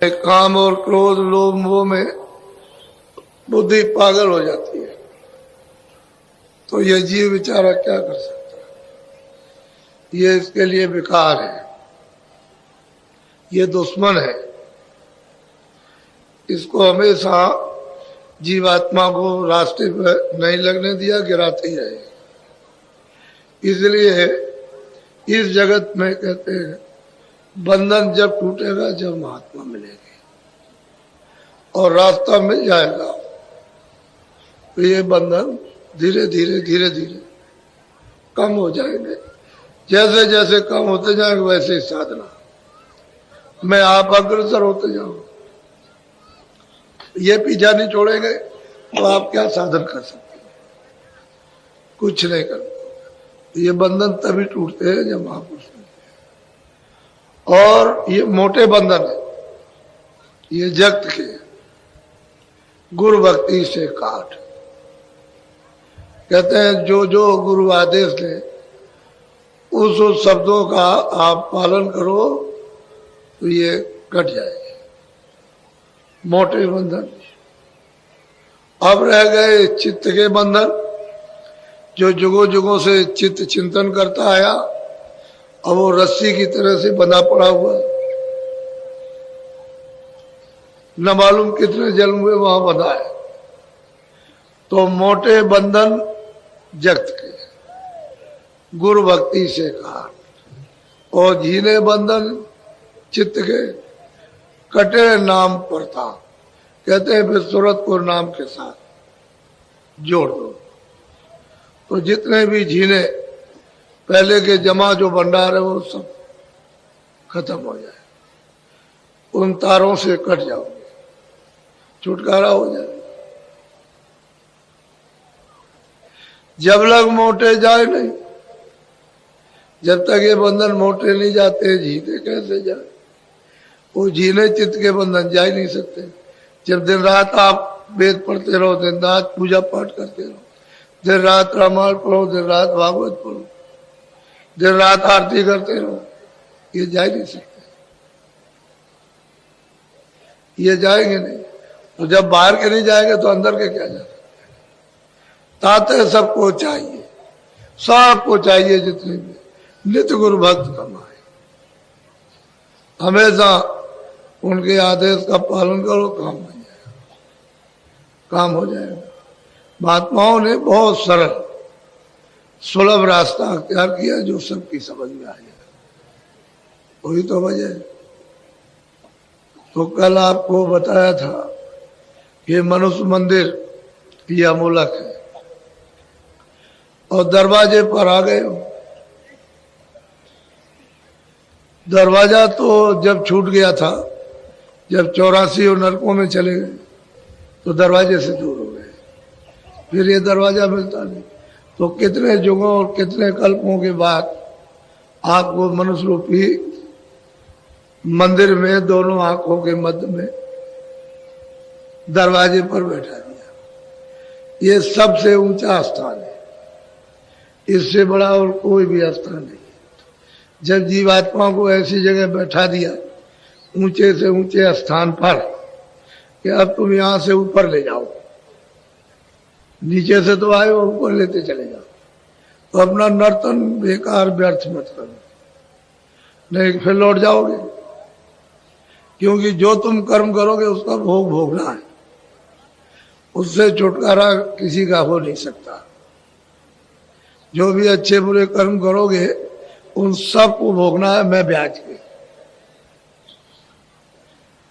काम और क्रोध लोभ मोह में बुद्धि पागल हो जाती है, तो ये जीव बेचारा क्या कर सकता है। ये इसके लिए विकार है, ये दुश्मन है। इसको हमेशा जीवात्मा को रास्ते पर नहीं लगने दिया, गिराते ही रहे। इसलिए इस जगत में कहते हैं बंधन जब टूटेगा जब महात्मा मिलेंगे और रास्ता मिल जाएगा, तो ये बंधन धीरे धीरे धीरे धीरे कम हो जाएंगे। जैसे जैसे कम होते जाएंगे वैसे ही साधना में आप अग्रसर होते जाओ। ये पीछा नहीं छोड़ेंगे तो आप क्या साधन कर सकते हैं? कुछ नहीं कर। ये बंधन तभी टूटते हैं जब महापुरुष मिलते हैं। और ये मोटे बंधन है, ये जगत के गुरु भक्ति से काट। कहते हैं जो जो गुरु आदेश दे उस शब्दों का आप पालन करो तो ये कट जाएगी मोटे बंधन। अब रह गए चित्त के बंधन, जो जुगों जुगों से चित्त चिंतन करता आया, अब वो रस्सी की तरह से बंधा पड़ा हुआ, न मालूम कितने जन्म हुए वहां बंधा है। तो मोटे बंधन जगत के गुरु भक्ति से काट, और झीले बंधन चित्त के कटे नाम पड़ता। कहते हैं फिर सूरत को नाम के साथ जोड़ दो, तो जितने भी झीले पहले के जमा जो भंडार है वो सब खत्म हो जाए, उन तारों से कट जाओगे, छुटकारा हो जाए। जब लग मोटे जाए नहीं, जब तक ये बंधन मोटे नहीं जाते झीले कैसे जाए? वो झीले चित्त के बंधन जा ही नहीं सकते। जब दिन रात आप वेद पढ़ते रहो, दिन रात पूजा पाठ करते रहो, दिन रात रामायण पढ़ो, दिन रात भागवत पढ़ो, दिन रात आरती करते रहो, ये जा ही नहीं सकते, ये जाएंगे नहीं। तो जब बाहर के नहीं जाएंगे तो अंदर के क्या जा सकते? ताते सबको चाहिए, सबको चाहिए जितने भी नित्य गुरु भक्त कमाए, हमेशा उनके आदेश का पालन करो, काम हो जाएगा, काम हो जाएगा। महात्माओं ने बहुत सरल सुलभ रास्ता अख्तियार किया जो सबकी समझ में आ जाए, वही तो वजह है। तो कल आपको बताया था कि मनुष्य मंदिर की अमूलक है और दरवाजे पर आ गए हो। दरवाजा तो जब छूट गया था, जब 84 और नरकों में चले गए तो दरवाजे से दूर हो गए, फिर ये दरवाजा मिलता नहीं। तो कितने युगों और कितने कल्पों के बाद आपको मनुष्य रूपी मंदिर में दोनों आंखों के मध्य में दरवाजे पर बैठा दिया। ये सबसे ऊंचा स्थान है, इससे बड़ा और कोई भी स्थान नहीं। जब जीवात्मा को ऐसी जगह बैठा दिया ऊंचे से ऊंचे स्थान पर कि अब तुम यहां से ऊपर ले जाओ, नीचे से तो आए हो, ऊपर लेते चले जाओ, तो अपना नर्तन बेकार व्यर्थ मत करो, नहीं फिर लौट जाओगे। क्योंकि जो तुम कर्म करोगे उसका भोग भोगना है, उससे छुटकारा किसी का हो नहीं सकता। जो भी अच्छे बुरे कर्म करोगे उन सब को भोगना है, मैं ब्याज के।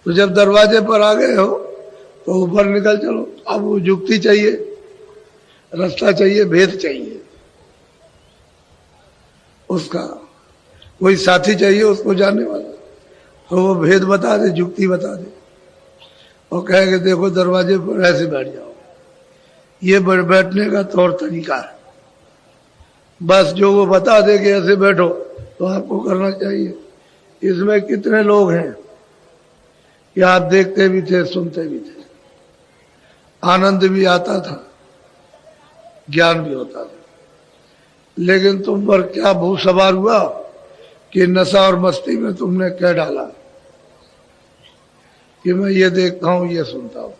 तो जब दरवाजे पर आ गए हो तो ऊपर निकल चलो। अब वो युक्ति चाहिए, रास्ता चाहिए, भेद चाहिए, उसका कोई साथी चाहिए उसको जानने वाला, तो वो भेद बता दे, युक्ति बता दे और कहेंगे देखो दरवाजे पर ऐसे बैठ जाओ, ये बैठने का तौर तरीका है। बस जो वो बता दे कि ऐसे बैठो तो आपको करना चाहिए। इसमें कितने लोग हैं कि आप देखते भी थे, सुनते भी थे, आनंद भी आता था, ज्ञान भी होता था, लेकिन तुम पर क्या भूत सवार हुआ कि नशा और मस्ती में तुमने कह डाला कि मैं ये देखता हूं, ये सुनता हूं।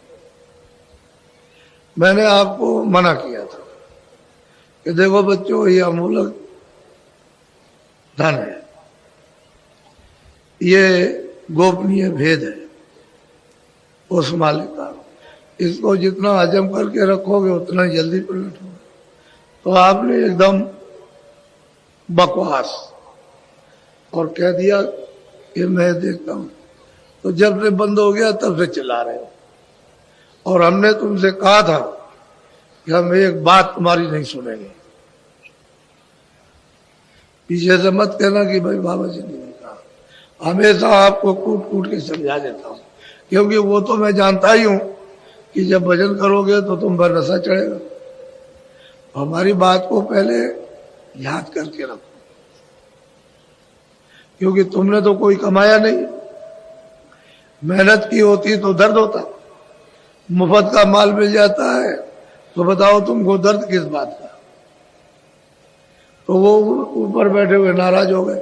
मैंने आपको मना किया था कि देखो बच्चों, ये अमूलक धन है, ये गोपनीय भेद है उस मालिक का। इसको जितना हजम करके रखोगे उतना जल्दी प्रकट होगा। तो आपने एकदम बकवास और कह दिया कि मैं देखता हूं। तो जब से बंद हो गया तब से चिल्ला रहे हो। और हमने तुमसे कहा था कि हम एक बात तुम्हारी नहीं सुनेंगे। पीछे से मत कहना कि भाई बाबा जी ने कहा। हमेशा आपको कूट कूट के समझा देता हूं, क्योंकि वो तो मैं जानता ही हूं कि जब भजन करोगे तो तुम पर नशा चढ़ेगा। हमारी बात को पहले याद करके रखो, क्योंकि तुमने तो कोई कमाया नहीं। मेहनत की होती तो दर्द होता, मुफ्त का माल मिल जाता है तो बताओ तुमको दर्द किस बात का। तो वो ऊपर बैठे हुए नाराज हो गए,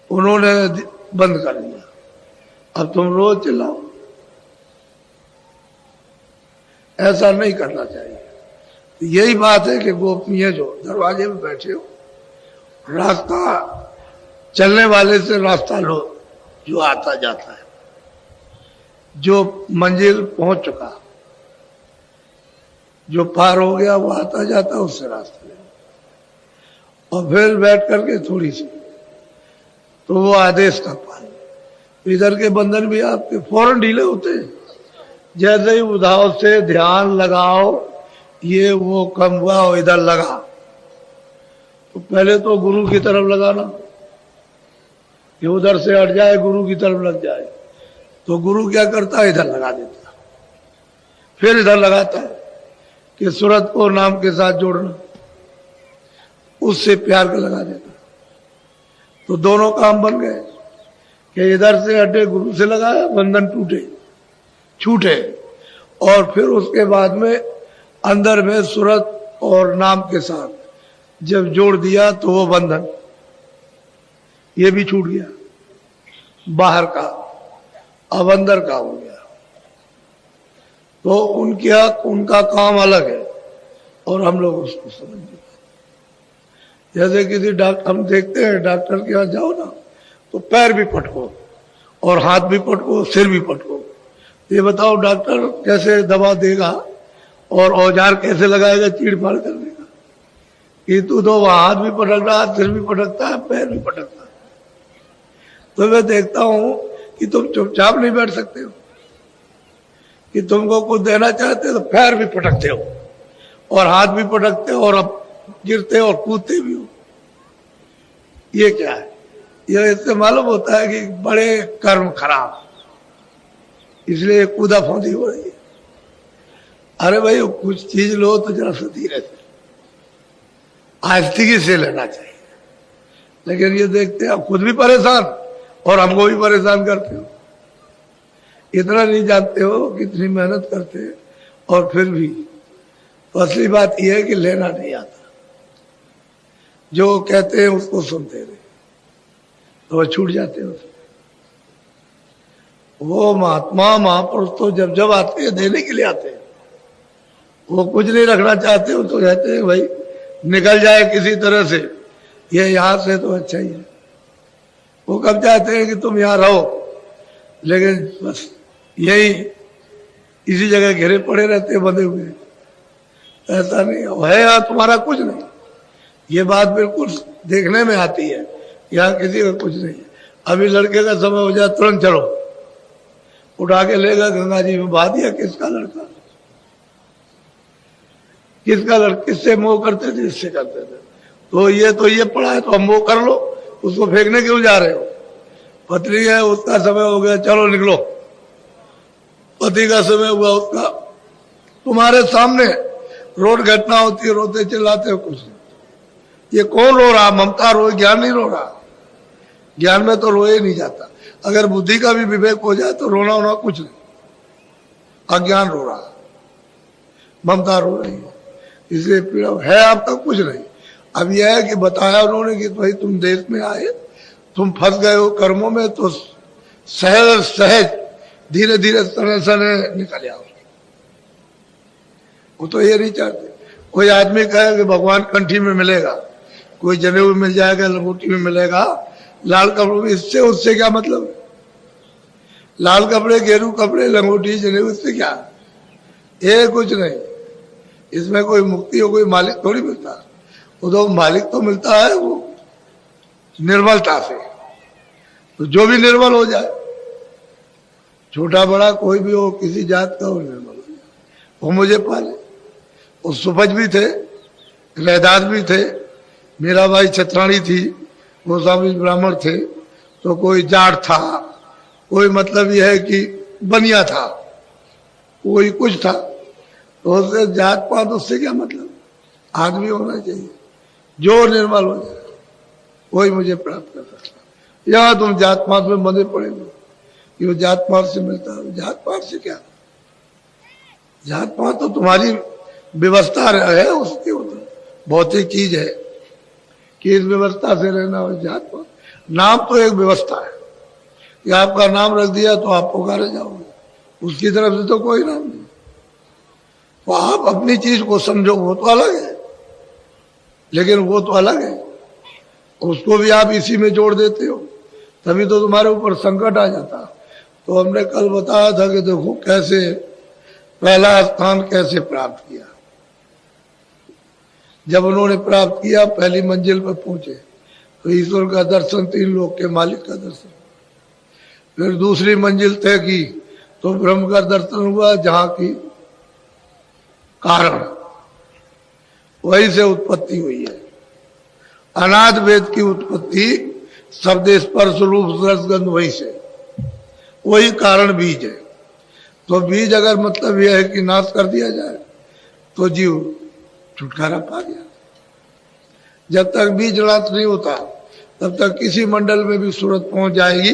उन्होंने बंद कर दिया। अब तुम रोज चिल्लाओ, ऐसा नहीं करना चाहिए। यही बात है कि गोपनीय जो दरवाजे में बैठे हो, रास्ता चलने वाले से रास्ता लो, जो आता जाता है, जो मंजिल पहुंच चुका, जो पार हो गया वो आता जाता, उससे रास्ता ले। और फिर बैठ करके थोड़ी सी तो वो आदेश का पालन। इधर के बंधन भी आपके फौरन ढीले होते हैं। जैसे ही उधाव से ध्यान लगाओ, ये वो कम हुआ और इधर लगा, तो पहले तो गुरु की तरफ लगाना, ये उधर से हट जाए गुरु की तरफ लग जाए, तो गुरु क्या करता है, इधर लगा देता। फिर इधर लगाता है कि सूरत को नाम के साथ जोड़ना, उससे प्यार का लगा देता। तो दोनों काम बन गए कि इधर से हटे, गुरु से लगाया, बंधन टूटे छूटे। और फिर उसके बाद में अंदर में सूरत और नाम के साथ जब जोड़ दिया तो वो बंधन ये भी छूट गया, बाहर का अब अंदर का हो गया। तो उनका काम अलग है और हम लोग उसको समझ नहीं पाते। जैसे किसी डॉक्टर, हम देखते हैं डॉक्टर के यहाँ जाओ ना, तो पैर भी पटको और हाथ भी पटको, सिर भी पटको। ये बताओ डॉक्टर कैसे दवा देगा और औजार कैसे लगाएगा चीड़ फाड़ करने का। कि तू तो हाथ भी पटक रहा है, सिर भी पटकता है, पैर भी पटकता है। तो मैं देखता हूं कि तुम चुपचाप नहीं बैठ सकते हो, कि तुमको कुछ देना चाहते हो तो पैर भी पटकते हो और हाथ भी पटकते हो और अब गिरते और कूदते भी हो। ये क्या है? ये इससे मालूम होता है कि बड़े कर्म खराब, इसलिए कूदा फौंदी हो रही है। अरे भाई कुछ चीज लो तो जरा सा धीरे से, आस्तिकी से लेना चाहिए। लेकिन ये देखते हैं आप खुद भी परेशान और हमको भी परेशान करते हो। इतना नहीं जानते हो कितनी मेहनत करते हैं और फिर भी। तो असली बात यह है कि लेना नहीं आता, जो कहते हैं उसको सुनते रहे तो वह छूट जाते हैं उसमें। वो महात्मा महापुरुष तो जब जब आते हैं देने के लिए आते हैं, वो कुछ नहीं रखना चाहते हो तो कहते हैं भाई निकल जाए किसी तरह से, ये यहां से तो अच्छा ही है। वो कब चाहते हैं कि तुम यहां रहो, लेकिन बस यही इसी जगह घेरे पड़े रहते हैं, बंधे हुए। ऐसा नहीं है, यहाँ तुम्हारा कुछ नहीं। ये बात बिल्कुल देखने में आती है, यहाँ किसी का कुछ नहीं है। अभी लड़के का समय हो जाए तुरंत चलो, उठा के लेगा गंगा जी में बहा दिया। किसका लड़का, किसका लड़का, किससे मोह करते थे, इससे करते थे। तो ये पड़ा है तो हम वो कर लो, उसको फेंकने क्यों जा रहे हो? पत्नी है, उसका समय हो गया, चलो निकलो। पति का समय हुआ, उसका तुम्हारे सामने रोड घटना होती है, रोते चिल्लाते हो कुछ नहीं। ये कौन रो रहा? ममता रोए, ज्ञान नहीं रो रहा। ज्ञान में तो रोए नहीं जाता। अगर बुद्धि का भी विवेक हो जाए तो रोना होना कुछ नहीं। अज्ञान रो रहा, ममता रो रही है, इसलिए पीड़ा है आपका कुछ नहीं। अब यह है कि बताया उन्होंने कि भाई तुम देश में आए, तुम फंस गए हो कर्मों में, तो सहज सहज धीरे धीरे सने सने निकल आओ। वो तो ये नहीं चाहते। कोई आदमी कहे कि भगवान कंठी में मिलेगा, कोई जनेऊ में मिल जाएगा, लंगोटी में मिलेगा, लाल कपड़ों में, इससे उससे क्या मतलब है? लाल कपड़े, गेरू कपड़े, लंगोटी, जनेऊ, इससे क्या? ये कुछ नहीं। इसमें कोई मुक्ति हो, कोई मालिक थोड़ी मिलता। वो तो मालिक तो मिलता है वो निर्मलता से। तो जो भी निर्मल हो जाए, छोटा बड़ा कोई भी हो, किसी जात का हो, निर्मल हो जाए, वो मुझे पाले। वो सुपज भी थे, रैदास भी थे, मेरा भाई छत्राणी थी, गोस्वामी ब्राह्मण थे, तो कोई जाट था, कोई मतलब यह है कि बनिया था, कोई कुछ था। तो उससे जात पात उससे क्या मतलब? आदमी होना चाहिए जो निर्मल हो जाए, कोई मुझे प्राप्त कर सकता। यहाँ तुम जात पात में बंधे पड़े हो कि वो जात पात से मिलता है। जात पात से क्या? जात पात तो तुम्हारी व्यवस्था है, उसकी भौतिक चीज है कि इस व्यवस्था से रहना। और जात पात नाम तो एक व्यवस्था है कि आपका नाम रख दिया तो आप पुकारे जाओगे, उसकी तरफ से तो कोई नाम नहीं। तो आप अपनी चीज को समझो, वो तो अलग है, लेकिन वो तो अलग है, उसको भी आप इसी में जोड़ देते हो, तभी तो तुम्हारे ऊपर संकट आ जाता। तो हमने कल बताया था कि देखो कैसे पहला स्थान कैसे प्राप्त किया। जब उन्होंने प्राप्त किया, पहली मंजिल पर पहुंचे तो ईश्वर का दर्शन, 3 लोक के मालिक का दर्शन। फिर दूसरी मंजिल तय की तो ब्रह्म का दर्शन हुआ, जहां की कारण वही से उत्पत्ति हुई है। अनाद वेद की उत्पत्ति शब्द स्पर्श रूप रसगंध वही से, वही कारण बीज है। तो बीज अगर मतलब यह है कि नाश कर दिया जाए तो जीव छुटकारा पा गया। जब तक बीज नाश नहीं होता तब तक किसी मंडल में भी सूरत पहुंच जाएगी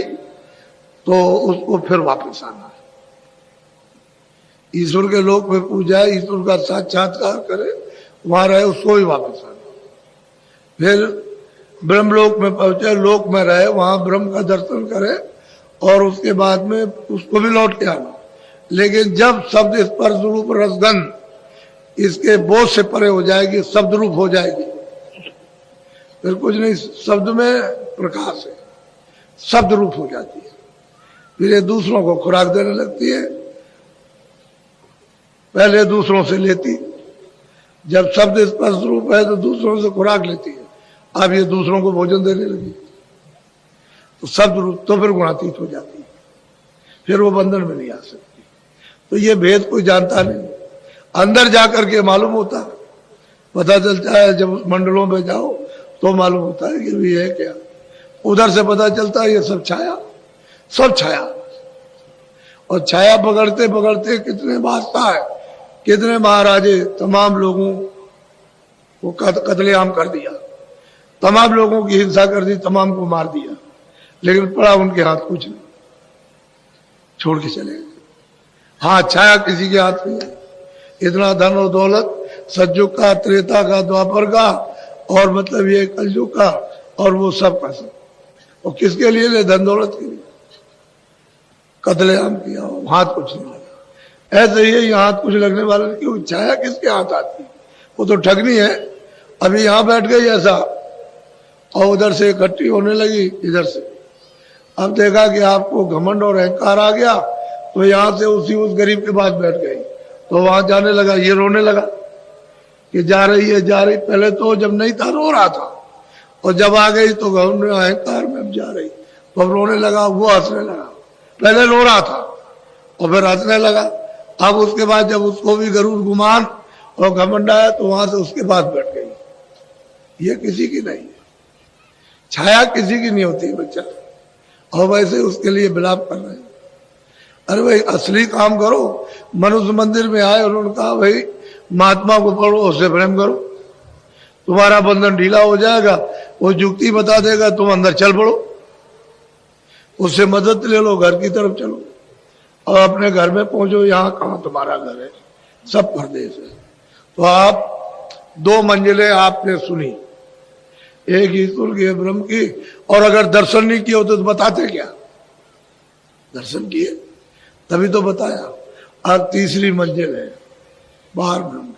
तो उसको फिर वापस आना है। ईश्वर के लोक में पूजा, ईश्वर का साक्षात्कार करे, वहां रहे, उसको भी वापस आना। फिर ब्रह्मलोक में पहुंचे, लोक में रहे, वहां ब्रह्म का दर्शन करे और उसके बाद में उसको भी लौट के आना। लेकिन जब शब्द स्पर्श रूप रसगंध इसके बोझ से परे हो जाएगी, शब्द रूप हो जाएगी, फिर कुछ नहीं, शब्द में प्रकाश है, शब्द रूप हो जाती है। फिर ये दूसरों को खुराक देने लगती है। पहले दूसरों से लेती, जब शब्द स्पर्श रूप है तो दूसरों से खुराक लेती है, अब ये दूसरों को भोजन देने लगी तो शब्द रूप, तो फिर गुणातीत हो जाती है, फिर वो बंधन में नहीं आ सकती। तो ये भेद कोई जानता नहीं, अंदर जाकर के मालूम होता, पता चलता है। जब मंडलों में जाओ तो मालूम होता है कि ये है क्या। उधर से पता चलता है ये सब छाया, सब छाया। और छाया पकड़ते पकड़ते कितने बादशाह है, कितने महाराजे, तमाम लोगों को कत्लेआम कर दिया, तमाम लोगों की हिंसा कर दी, तमाम को मार दिया, लेकिन पड़ा उनके हाथ कुछ नहीं, छोड़ के चले गए। हाँ, छाया किसी के हाथ में है। इतना धन और दौलत सतयुग का, त्रेता का, द्वापर का और मतलब ये कलयुग का, और वो सब का सब। और किसके लिए? धन दौलत के लिए कत्लेआम किया, हाथ कुछ नहीं लगा। ऐसे ही हाथ कुछ लगने वाला नहीं, क्यों? छाया किसके हाथ आती? वो तो ठगनी है। अभी यहां बैठ गई ऐसा, और उधर से इकट्ठी होने लगी, इधर से। अब देखा कि आपको घमंड और अहंकार आ गया, तो यहां से उस गरीब के पास बैठ गई, तो वहां जाने लगा, ये रोने लगा कि जा रही है, जा रही। पहले तो जब नहीं था रो रहा था, और जब आ गई तो घमंड अहंकार में अब जा रही, तो अब रोने लगा, वो हंसने लगा। पहले रो रहा था और फिर हंसने लगा। अब उसके बाद जब उसको भी गरुड़ गुमान और घमंड आया तो वहां से उसके पास बैठ गई। ये किसी की नहीं है, छाया किसी की नहीं होती बच्चा। और वैसे उसके लिए विलाप कर रहे हैं। अरे भाई, असली काम करो। मनुष्य मंदिर में आए, उन्होंने कहा भाई महात्मा को पढ़ो, उससे प्रेम करो, तुम्हारा बंधन ढीला हो जाएगा। वो युक्ति बता देगा, तुम अंदर चल पड़ो, उससे मदद ले लो, घर की तरफ चलो और अपने घर में पहुंचो। यहाँ कहाँ तुम्हारा घर है, सब परदेश है। तो आप 2 मंजिलें आपने सुनी, एक ईश्वर की, ब्रह्म की, और अगर दर्शन नहीं किया होते तो बताते क्या? दर्शन किए, तभी तो बताया। अब तीसरी मंजिल है पार ब्रह्म की।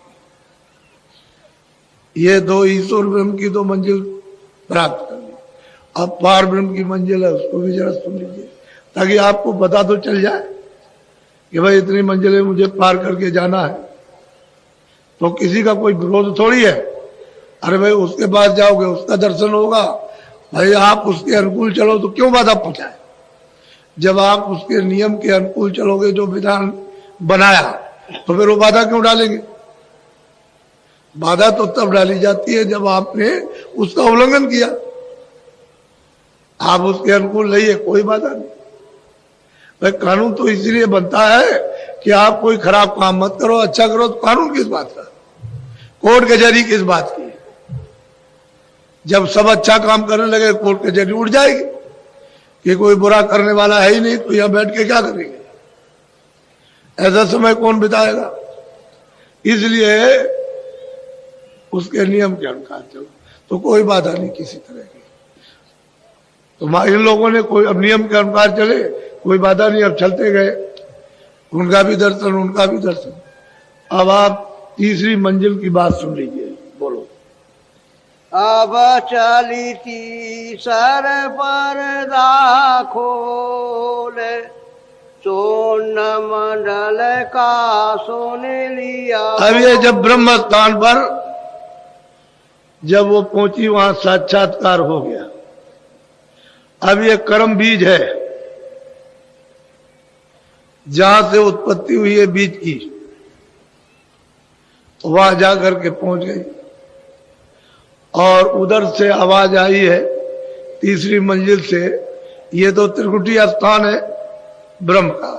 ये दो ईश्वर ब्रह्म की तो मंजिल प्राप्त कर ली, अब पार ब्रह्म की मंजिल है, उसको भी जरा सुन लीजिए, ताकि आपको पता तो चल जाए कि भाई इतनी मंजिलें मुझे पार करके जाना है। तो किसी का कोई विरोध थोड़ी है, अरे भाई उसके पास जाओगे, उसका दर्शन होगा, भाई आप उसके अनुकूल चलो तो क्यों बाधा पहुंचाए। जब आप उसके नियम के अनुकूल चलोगे, जो विधान बनाया, तो फिर वो बाधा क्यों डालेंगे। बाधा तो तब डाली जाती है जब आपने उसका उल्लंघन किया। आप उसके अनुकूल रहिए, कोई बाधा नहीं। भाई कानून तो इसलिए बनता है कि आप कोई खराब काम मत करो, अच्छा करो। तो कानून किस बात का, कोर्ट कचहरी किस बात की। जब सब अच्छा काम करने लगे, कोर्ट कचहरी उठ जाएगी कि कोई बुरा करने वाला है ही नहीं, तो यहां बैठ के क्या करेंगे। ऐसा समय कौन बिताएगा। इसलिए उसके नियम के अनुसार चलो, तो कोई बाधा नहीं किसी तरह की। तो इन लोगों ने कोई अब नियम के अनुसार चले, कोई बाधा नहीं, अब चलते गए, उनका भी दर्शन, उनका भी दर्शन। अब आप तीसरी मंजिल की बात सुन लीजिए, बोलो। अब चली तीसर पर्दा खोले, सोन मंडल का सुन लिया। अब ये जब ब्रह्म स्थान पर जब वो पहुंची, वहां साक्षात्कार हो गया। अब ये कर्म बीज है, जहां से उत्पत्ति हुई है बीज की, वहां जाकर के पहुंच गई। और उधर से आवाज आई है तीसरी मंजिल से, ये तो त्रिकुटी स्थान है ब्रह्म का,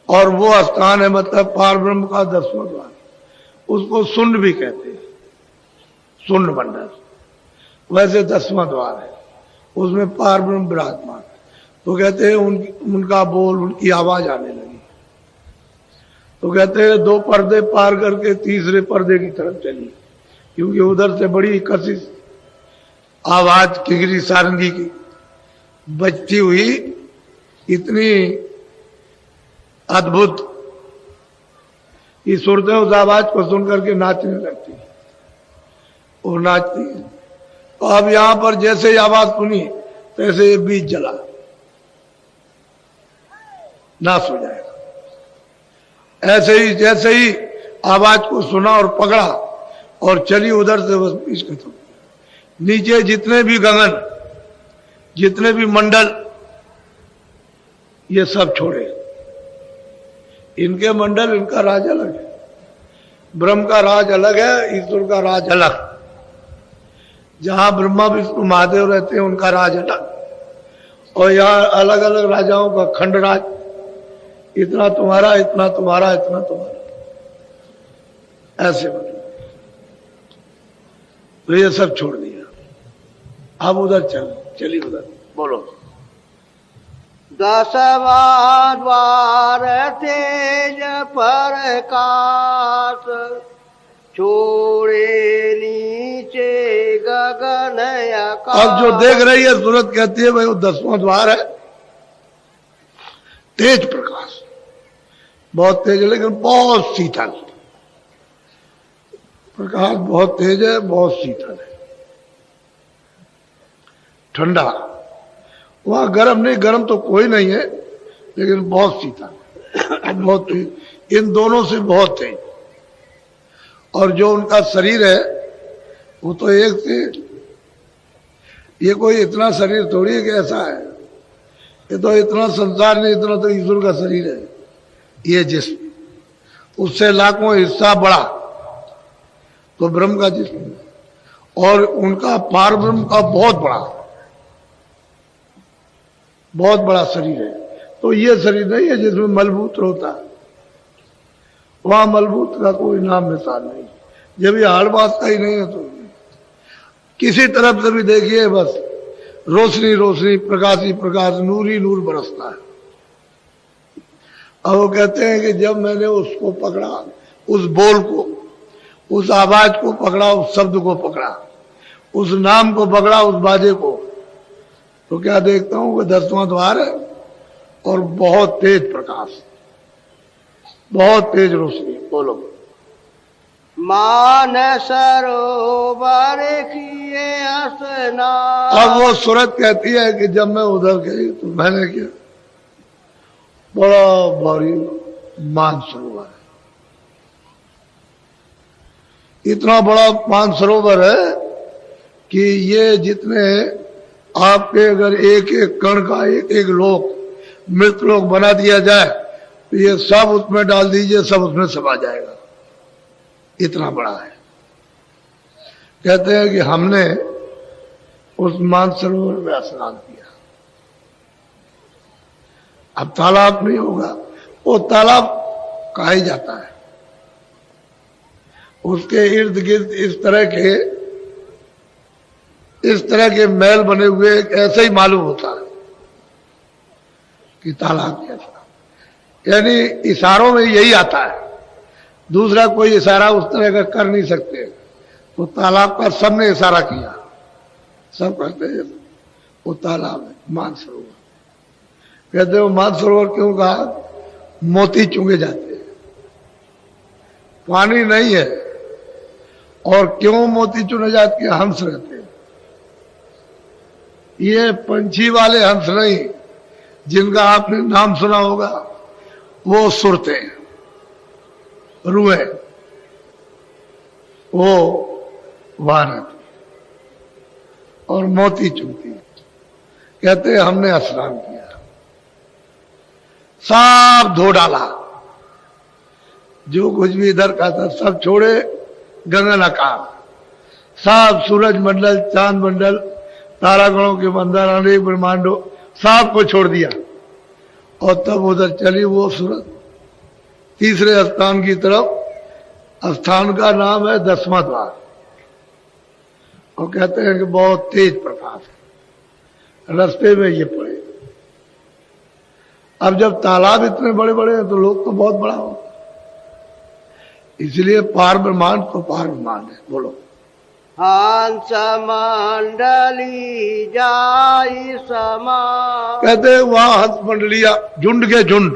और वो स्थान है मतलब पार ब्रह्म का 10वां द्वार, उसको सुंड भी कहते हैं, सुंड मंडल। वैसे 10वां द्वार है, उसमें पार ब्रह्म विराजमान। तो कहते हैं उनका बोल, उनकी आवाज आने लगी। तो कहते हैं 2 पर्दे पार करके तीसरे पर्दे की तरफ चली, क्योंकि उधर से बड़ी कशिश आवाज किगरी सारंगी की बजती हुई, इतनी अद्भुत, ये सुरतें उस आवाज को सुन करके नाचने लगती और नाचती है। तो अब यहां पर जैसे ही आवाज सुनी, तैसे ये बीज जला, नाश हो जाएगा। ऐसे ही जैसे ही आवाज को सुना और पकड़ा और चली उधर से, बस बीज खत्म। नीचे जितने भी गगन, जितने भी मंडल, ये सब छोड़े। इनके मंडल, इनका राज अलग है। ब्रह्म का राज अलग है, ईश्वर का राज अलग। जहां ब्रह्मा विष्णु महादेव रहते हैं, उनका राज अलग, और यहाँ अलग अलग राजाओं का खंड राज, इतना तुम्हारा, इतना तुम्हारा, इतना तुम्हारा, ऐसे मतलब। तो ये सब छोड़ दिया। अब उधर चली उधर, बोलो। 10वां द्वार तेज प्रकाश, छोड़े नीचे गगन आकाश। अब जो देख रही है सूरत कहती है भाई वो 10वां द्वार है। तेज प्रकाश, बहुत तेज है, लेकिन बहुत शीतल। प्रकाश बहुत तेज है, बहुत शीतल है, ठंडा। वहां गर्म नहीं, गर्म तो कोई नहीं है, लेकिन बहुत शीतल, बहुत तेज। इन दोनों से बहुत तेज। और जो उनका शरीर है, वो तो एक से, ये कोई इतना शरीर थोड़ी है कि ऐसा है, ये तो इतना संसार नहीं, इतना तो ईश्वर का शरीर है ये जिस्म, उससे लाखों हिस्सा बड़ा तो ब्रह्म का जिस्म, और उनका पार ब्रह्म का बहुत बड़ा शरीर है। तो ये शरीर नहीं है जिसमें मलबूत्र होता है, वहां मलबूत्र का कोई नाम निशान नहीं। जब ये हाड़बास का ही नहीं है, तो किसी तरफ से भी देखिए बस रोशनी रोशनी, प्रकाश ही प्रकाश, नूर ही नूर बरसता है। अब वो कहते हैं कि जब मैंने उसको पकड़ा, उस बोल को, उस आवाज को पकड़ा, उस शब्द को पकड़ा, उस नाम को पकड़ा, उस बाजे को, तो क्या देखता हूं कि 10वां द्वार है, और बहुत तेज प्रकाश, बहुत तेज रोशनी। बोलो। मान सरोवर किए स्नान। अब वो सूरत कहती है कि जब मैं उधर गई तो मैंने किया, बड़ा भारी मानसरोवर है, इतना बड़ा मानसरोवर है कि ये जितने आपके अगर एक एक कण का एक एक लोक मृत लोक बना दिया जाए तो ये सब उसमें डाल दीजिए, सब उसमें समा जाएगा, इतना बड़ा है। कहते हैं कि हमने उस मानसरोवर में स्नान किया। अब तालाब नहीं होगा, वो तालाब कहा ही जाता है, उसके इर्द गिर्द इस तरह के महल बने हुए ऐसे ही मालूम होता है कि तालाब कैसा, यानी इशारों में यही आता है, दूसरा कोई इशारा उस तरह का कर नहीं सकते। तो तालाब का सबने इशारा किया, सब कहते हैं वो तालाब है मानसरोवर। कहते हो मानसरोवर क्यों कहा? मोती चुंगे जाते हैं, पानी नहीं है। और क्यों मोती चुने जाते हैं? हंस रहते हैं, ये पंछी वाले हंस नहीं जिनका आपने नाम सुना होगा, वो सुरते, रुए, वो वारत और मोती चुनती। कहते हमने स्नान किया, सब धो डाला, जो कुछ भी इधर का था सब छोड़े, गगन आकाश, सब सूरज मंडल, चांद मंडल, तारागणों के मंदिर, अनेक ब्रह्मांडों, सब को छोड़ दिया। और तब उधर चली वो सूरत तीसरे स्थान की तरफ। स्थान का नाम है 10वां द्वार, और कहते हैं कि बहुत तेज प्रकाश है। रास्ते में ये पड़े। अब जब तालाब इतने बड़े बड़े हैं तो लोग तो बहुत बड़ा हो, इसलिए पार ब्रह्मांड तो पार ब्रह्मांड है। बोलो। हंस मंडली जाई समा। कहते हैं वहां हंस मंडलिया, झुंड के झुंड,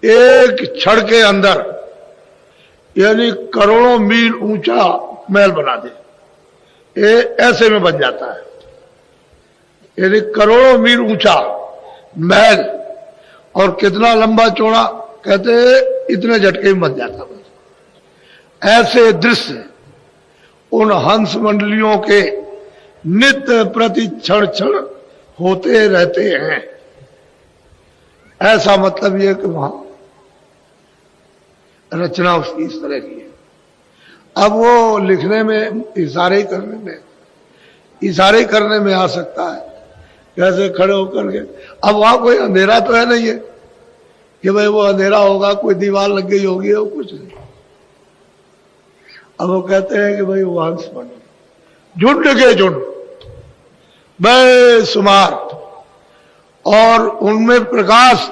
एक क्षण के अंदर, यानी करोड़ों मील ऊंचा महल बना दे, ये ऐसे में बन जाता है। यानी करोड़ों मील ऊंचा महल, और कितना लंबा चौड़ा, कहते इतने झटके में बन जाता है। ऐसे दृश्य उन हंस मंडलियों के नित्य प्रति क्षण क्षण होते रहते हैं। ऐसा मतलब यह कि वहां रचना उसकी इस तरह की है। अब वो लिखने में, इशारे करने में आ सकता है, कैसे खड़े होकर के। अब वहां कोई अंधेरा तो है नहीं है कि भाई वो अंधेरा होगा, कोई दीवार लग गई होगी, वो कुछ नहीं। अब वो कहते हैं कि भाई वो हंस मंडली, झुंड के झुंड, बेशुमार, और उनमें प्रकाश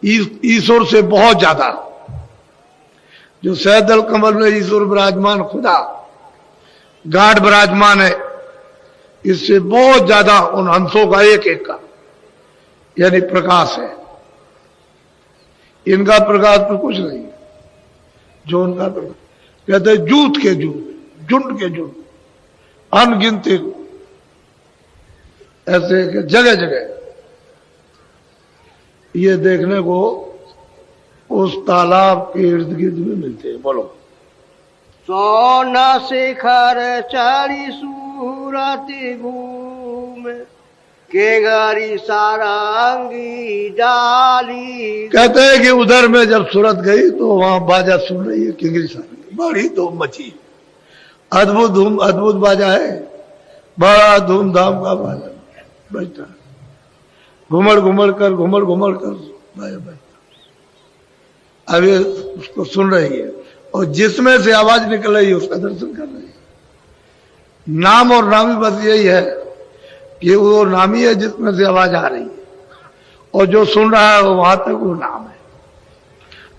ईश्वर से बहुत ज्यादा। जो सैदल कमल में ईश्वर विराजमान, खुदा गाढ़ विराजमान है, इससे बहुत ज्यादा उन हंसों का एक एक का यानी प्रकाश है। इनका प्रकाश तो कुछ नहीं है, जो उनका प्रकाश। कहते हैं जूत के जूत, झुंड के झुंड, अनगिनती, ऐसे जगह जगह ये देखने को उस तालाब के इर्द गिर्द में मिलते हैं। बोलो। सोना शिखर चढ़ी सूरति घूम के गरी सारंगी डाली। कहते हैं कि उधर में जब सूरत गई तो वहां बाजा सुन रही है, किंगरी सारंगी, बड़ी धूम मची, अद्भुत बाजा है, बड़ा धूमधाम का बाजा बजता, घुमड़ घुमड़ कर बाजा बजता। अब ये उसको सुन रही है, और जिसमें से आवाज निकल रही है उसका दर्शन कर रही है। नाम और नामी बस यही है कि वो नामी है जिसमें से आवाज आ रही है, और जो सुन रहा है वो वहां तक वो नाम है।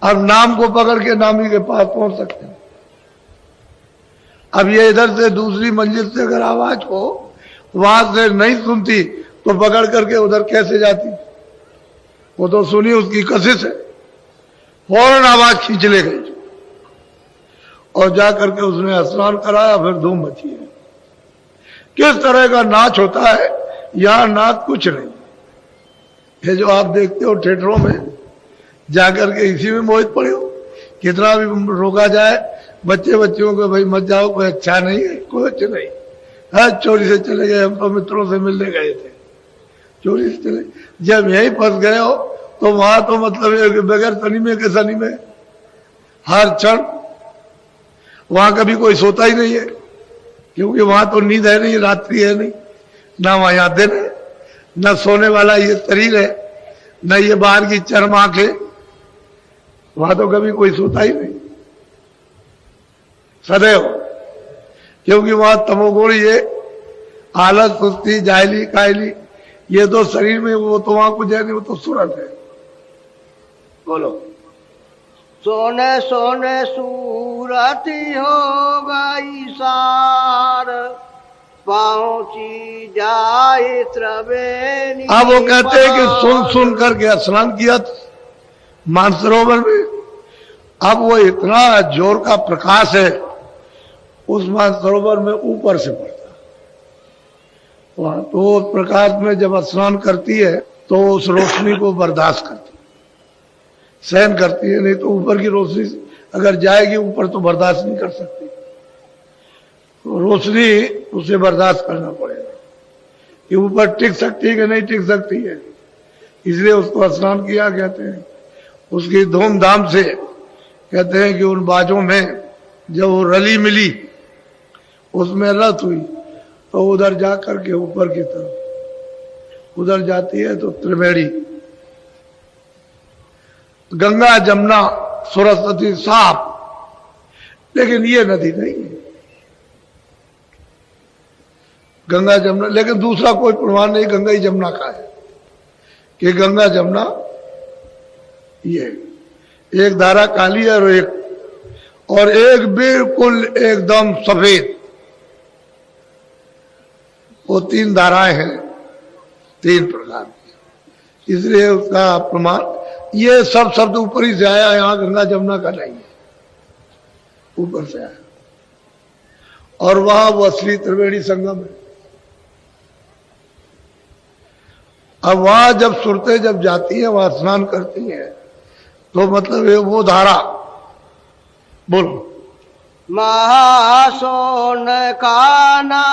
अब नाम को पकड़ के नामी के पास पहुंच सकते हैं। अब ये इधर से दूसरी मंजिल से अगर आवाज को वहां से नहीं सुनती तो पकड़ करके उधर कैसे जाती? वो तो सुनी उसकी कशिश है, फौरन आवाज खींच ले गई और जाकर के उसने स्नान कराया, फिर धूम मची है। किस तरह का नाच होता है, यहां नाच कुछ नहीं। ये जो आप देखते हो थिएटरों में जाकर के इसी में मोहित पड़े हो, कितना भी रोका जाए बच्चों को, भाई मत जाओ, कोई अच्छा नहीं है, कोई अच्छा नहीं है, चोरी से चले गए, हम तो मित्रों से मिलने गए थे, चोरी से चले। जब यहीं फंस गए हो तो वहां तो मतलब बगैर सनीमे के सनीमे हर क्षण, वहां कभी कोई सोता ही नहीं है, क्योंकि वहां तो नींद है नहीं, रात्रि है नहीं, ना वहां यहाँ दिन है, न सोने वाला ये शरीर है, न ये बाहर की चरम आंखें, वहां तो कभी कोई सोता ही नहीं सदैव, क्योंकि वहां तमोगुण, ये आलस, सुस्ती, जाहली, कायली, ये तो शरीर में, वो तो वहां कुछ है नहीं, वो तो सूरत है। बोलो। सोने सोने सूरती हो गई सार, पहुंची जाए त्रिवेणी। अब वो कहते हैं कि सुन सुन करके स्नान किया मानसरोवर में। अब वो इतना जोर का प्रकाश है उस मानसरोवर में, ऊपर से पड़ता वहां, तो उस प्रकाश में जब स्नान करती है तो उस रोशनी को बर्दाश्त करती, सहन करती है। नहीं तो ऊपर की रोशनी अगर जाएगी ऊपर तो बर्दाश्त नहीं कर सकती, तो रोशनी उसे बर्दाश्त करना पड़ेगा कि ऊपर टिक सकती है कि नहीं टिक सकती है। इसलिए उसको स्नान किया कहते हैं। उसकी धूमधाम से कहते हैं कि उन बाजों में जब वो रली मिली, उसमें रत हुई, तो उधर जा करके ऊपर की तरफ उधर जाती है तो त्रिवेणी, गंगा, जमुना, सरस्वती साफ, लेकिन ये नदी नहीं है गंगा जमुना। लेकिन दूसरा कोई प्रमाण नहीं गंगा ही जमुना का है कि गंगा जमुना ये एक धारा काली है और एक बिल्कुल एकदम सफेद, वो तीन धाराएं हैं, तीन प्रकार की। इसलिए उसका प्रमाण, ये सब शब्द ऊपर ही से आया, यहां गंगा जमुना का नहीं है, ऊपर से आया। और वहां वो असली त्रिवेणी संगम है। अब वहां जब सुरतें जब जाती हैं, वहां स्नान करती हैं, तो मतलब ये वो धारा, बोलो। महासोन काना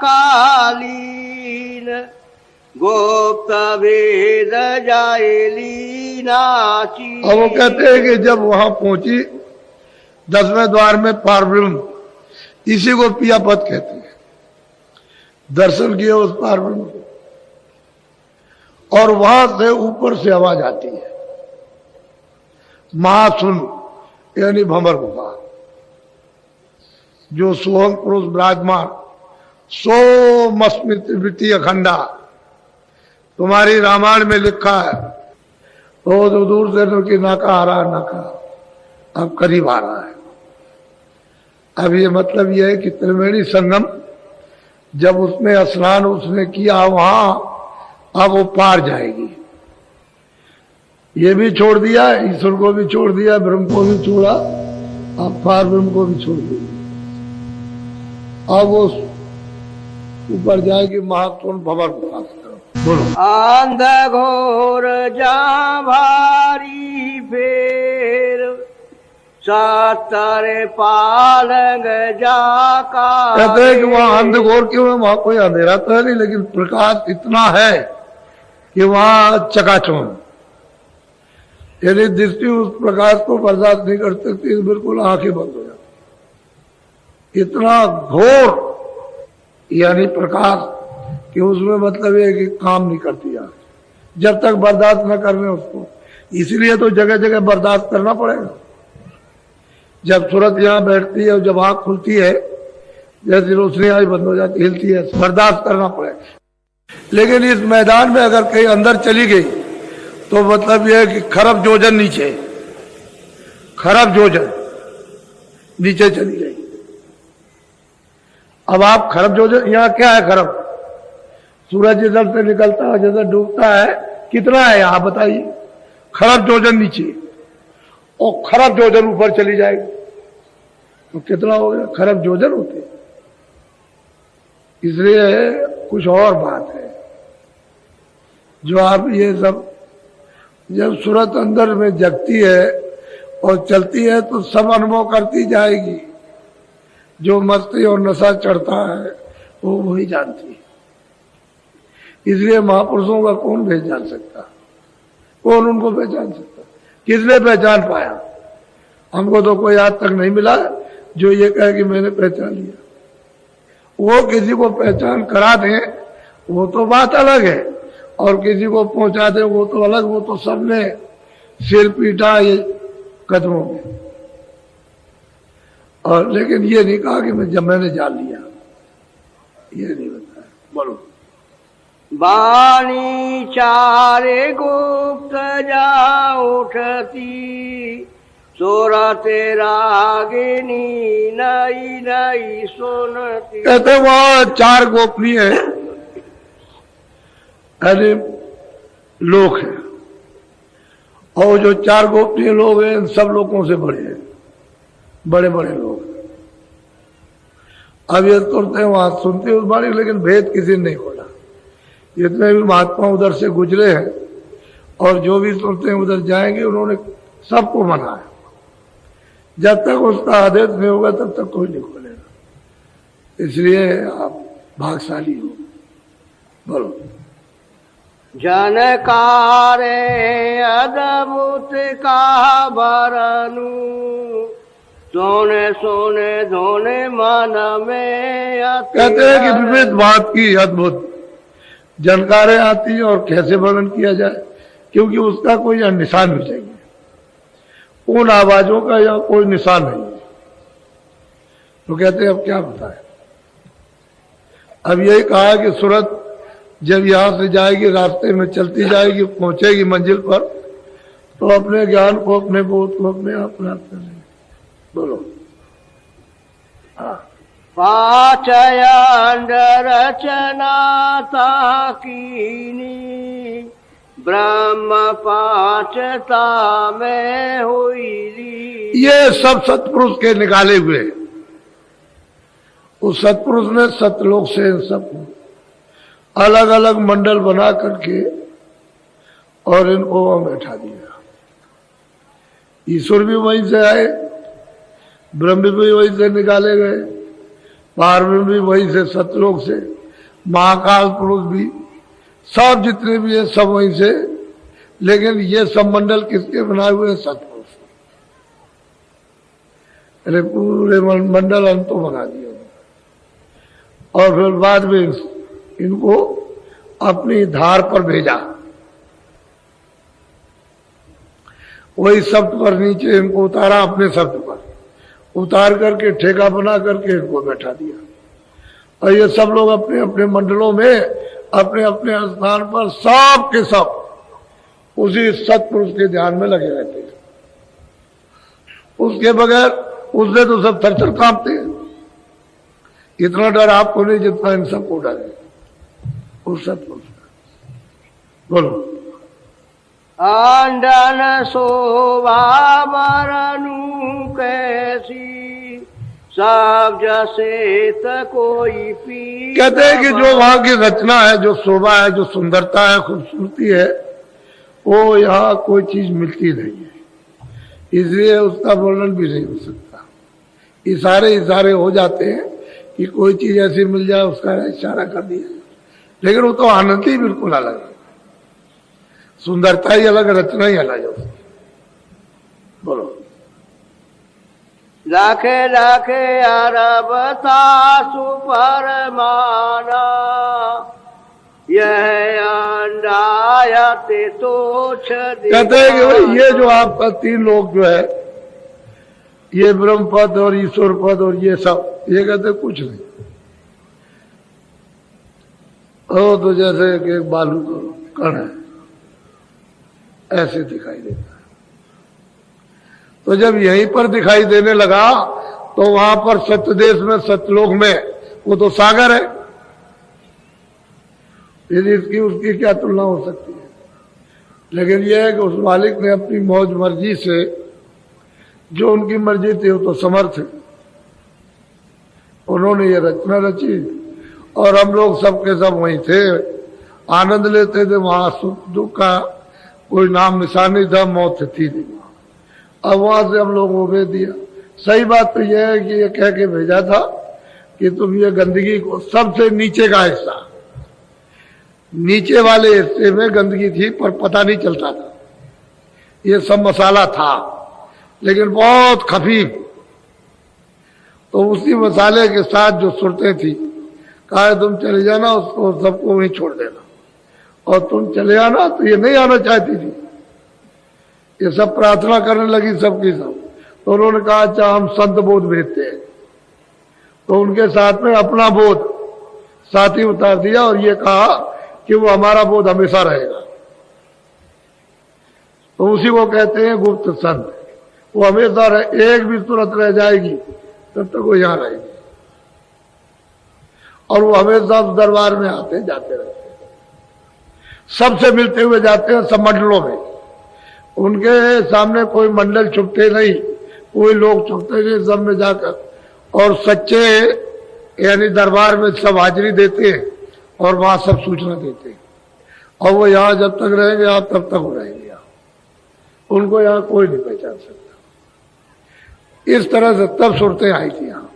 कालीन, गुप्त भेद जायली नाची। और वो कहते हैं कि जब वहां पहुंची 10वें द्वार में पारब्रह्म, इसी को पिया पद कहते हैं, दर्शन किए उस पारब्रह्म को, और वहां से ऊपर से आवाज आती है, महासुन यानी भंवर गुफा, जो सोहम पुरुष विराजमान, सोमस्मित वृत्ति अखंडा, तुम्हारी रामायण में लिखा है। तो दूर से कि नाका आ रहा, नाका अब करीब आ रहा है। अब ये मतलब यह है कि त्रिवेणी संगम जब उसमें स्नान उसने किया वहां, अब वो पार जाएगी। ये भी छोड़ दिया, ईश्वर को भी छोड़ दिया, ब्रह्म को भी छोड़ा, अब पार ब्रह्म को भी छोड़ दिया। अब वो ऊपर जाएगी महात्मा भवर को। बोलो। अंध घोर जा भारी फेर, सातर पालंग जा का। कहते हैं कि वहां अंधघोर क्यों है, वहां कोई अंधेरा तो है नहीं, लेकिन प्रकाश इतना है कि वहां चकाचौंध, यदि दृष्टि उस प्रकाश को बर्दाश्त नहीं कर सकती, बिल्कुल आंखें बंद हो जाती। इतना घोर यानी प्रकाश कि उसमें मतलब है कि काम नहीं करती यार, जब तक बर्दाश्त न करने उसको। इसलिए तो जगह जगह बर्दाश्त करना पड़ेगा। जब सूरत यहाँ बैठती है और जब आंख खुलती है, जैसी रोशनी आई बंद हो जाती, हिलती है, बर्दाश्त करना पड़ेगा। लेकिन इस मैदान में अगर कहीं अंदर चली गई तो मतलब यह है कि खरब जोजन नीचे, खरब जोजन नीचे चली गई। अब आप खरब जोजन, यहाँ क्या है खरब? सूरज इधर से निकलता है, जैसे डूबता है, कितना है आप बताइए। खरब योजन नीचे और खरब योजन ऊपर चली जाएगी, तो कितना हो गया? खरब योजन होते। इसलिए कुछ और बात है जो आप ये सब, जब सूरत अंदर में जगती है और चलती है तो सब अनुभव करती जाएगी। जो मस्ती और नशा चढ़ता है वो वही जानती है। इसलिए महापुरुषों का कौन पहचान सकता? कौन उनको पहचान सकता? किसने पहचान पाया? हमको तो कोई आज तक नहीं मिला जो ये कहे कि मैंने पहचान लिया। वो किसी को पहचान करा दें वो तो बात अलग है, और किसी को पहुंचा दे वो तो अलग। वो तो सबने सिर पीटा ये कदमों में, और लेकिन ये नहीं कहा कि मैंने जान लिया, ये नहीं बताया। बोलो। वाणी चारे गुप्त जा उठती, सोरते रागिनी नई नई सुनती। कहते वहां 4 गोपनीय अरे लोग हैं, और जो 4 गोपनीय लोग हैं सब लोगों से बड़े हैं, बड़े बड़े लोग। अब ये करते हैं वहां सुनते उस बारे, लेकिन भेद किसी ने नहीं खोला। जितने भी महात्मा उधर से गुजरे हैं और जो भी सुनते हैं उधर जाएंगे, उन्होंने सबको मना है। जब तक उसका आदेश नहीं होगा तब तक कोई नहीं खोलेगा। इसलिए आप भाग्यशाली हो। बोलो। जनकारे अद्भुत का बरनु, सोने सोने धोने मन में। कहते हैं कि विविध बात की अद्भुत जानकारें आती है, और कैसे वर्णन किया जाए, क्योंकि उसका कोई निशान भी चाहिए। उन आवाजों का या कोई निशान नहीं है। तो कहते हैं अब क्या बताएं। अब यही कहा कि सूरत जब यहां से जाएगी, रास्ते में चलती जाएगी, पहुंचेगी मंजिल पर, तो अपने ज्ञान को, अपने बोध को अपने आप प्राप्त करेगी। बोलो। हाँ। पाचयंड रचना ताकीनी, ब्रह्म पाचता में हुई। ये सब सतपुरुष के निकाले हुए। उस सतपुरुष ने सतलोक से सब अलग अलग मंडल बना करके और इनको वहां बैठा दिया। ईश्वर भी वहीं से आए, ब्रह्म भी वहीं से निकाले गए, पार्वती भी वहीं से, सतलोक से, महाकाल पुरुष भी, सब जितने भी है सब वहीं से। लेकिन ये सब मंडल किसके बनाए हुए? सतपुरुष। अरे पूरे मंडल अंतो बना दिया, और फिर बाद में इनको अपनी धार पर भेजा। वही शब्द पर नीचे इनको उतारा, अपने शब्द पर उतार करके ठेका बना करके इनको बैठा दिया। और ये सब लोग अपने अपने मंडलों में, अपने अपने स्थान पर सब के सब उसी सतपुरुष के ध्यान में लगे रहते हैं। उसके बगैर उससे तो सब थर-थर कांपते हैं। इतना डर आपको नहीं जितना इन सबको डर है उस सतपुरुष का। बोलो। आंडन शोभा बरनु कैसी, सब जैसे कोई पी। कहते हैं कि जो वहां की रचना है, जो शोभा है, जो सुंदरता है, खूबसूरती है, वो यहाँ कोई चीज मिलती नहीं है। इसलिए उसका वर्णन भी नहीं हो सकता। इशारे इशारे हो जाते हैं कि कोई चीज ऐसी मिल जाए, उसका इशारा कर दिया, लेकिन वो तो आनंद ही बिल्कुल अलग है। सुंदरता ही अलग, रचना ही अलग है उसकी। बोलो। लाखे लाखे अरबता सुपरमाना, यह अंडायते तो कहते हैं कि भाई ये जो आपका 3 लोग जो है, ये ब्रह्म पद और ईश्वर पद और ये सब, ये कहते कुछ नहीं। ओ तो जैसे कि एक बालू का कण है, ऐसे दिखाई देता है। तो जब यहीं पर दिखाई देने लगा तो वहां पर सत्यदेश में, सतलोक में, वो तो सागर है। यदि इसकी उसकी क्या तुलना हो सकती है? लेकिन यह है कि उस मालिक ने अपनी मौज मर्जी से, जो उनकी मर्जी थी वो तो समर्थ है, उन्होंने ये रचना रची और हम लोग सबके सब वहीं थे, आनंद लेते थे। वहां सुख दुख का कोई नाम निशान नहीं था, मौत थी नहीं। अब वहां से हम लोगों को भेज दिया। सही बात तो यह है कि ये कह के भेजा था कि तुम ये गंदगी को, सबसे नीचे का हिस्सा, नीचे वाले हिस्से में गंदगी थी पर पता नहीं चलता था, ये सब मसाला था लेकिन बहुत खफीफ। तो उसी मसाले के साथ जो सुरतें थी, कहा तुम चले जाना, उसको सबको वहीं छोड़ देना, और तुम चले आना। तो ये नहीं आना चाहती थी, ये सब प्रार्थना करने लगी सबकी सब। तो उन्होंने कहा अच्छा हम संत बोध भेजते हैं। तो उनके साथ में अपना बोध साथी उतार दिया और ये कहा कि वो हमारा बोध हमेशा रहेगा। तो उसी को कहते हैं गुप्त संत। वो हमेशा रहे, एक भी सूरत रह जाएगी तब तक वो यहां रहेगी, और वो हमेशा दरबार में आते जाते रहते हैं, सबसे मिलते हुए जाते हैं, सब मंडलों में। उनके सामने कोई मंडल छुपते नहीं, कोई लोग छुपते नहीं, सब में जाकर, और सच्चे यानी दरबार में सब हाजिरी देते हैं और वहां सब सूचना देते हैं। और वो यहाँ जब तक रहेंगे आप तब तक वो रहेंगे, उनको यहाँ कोई नहीं पहचान सकता। इस तरह से तब सुरतें आई थी, यहाँ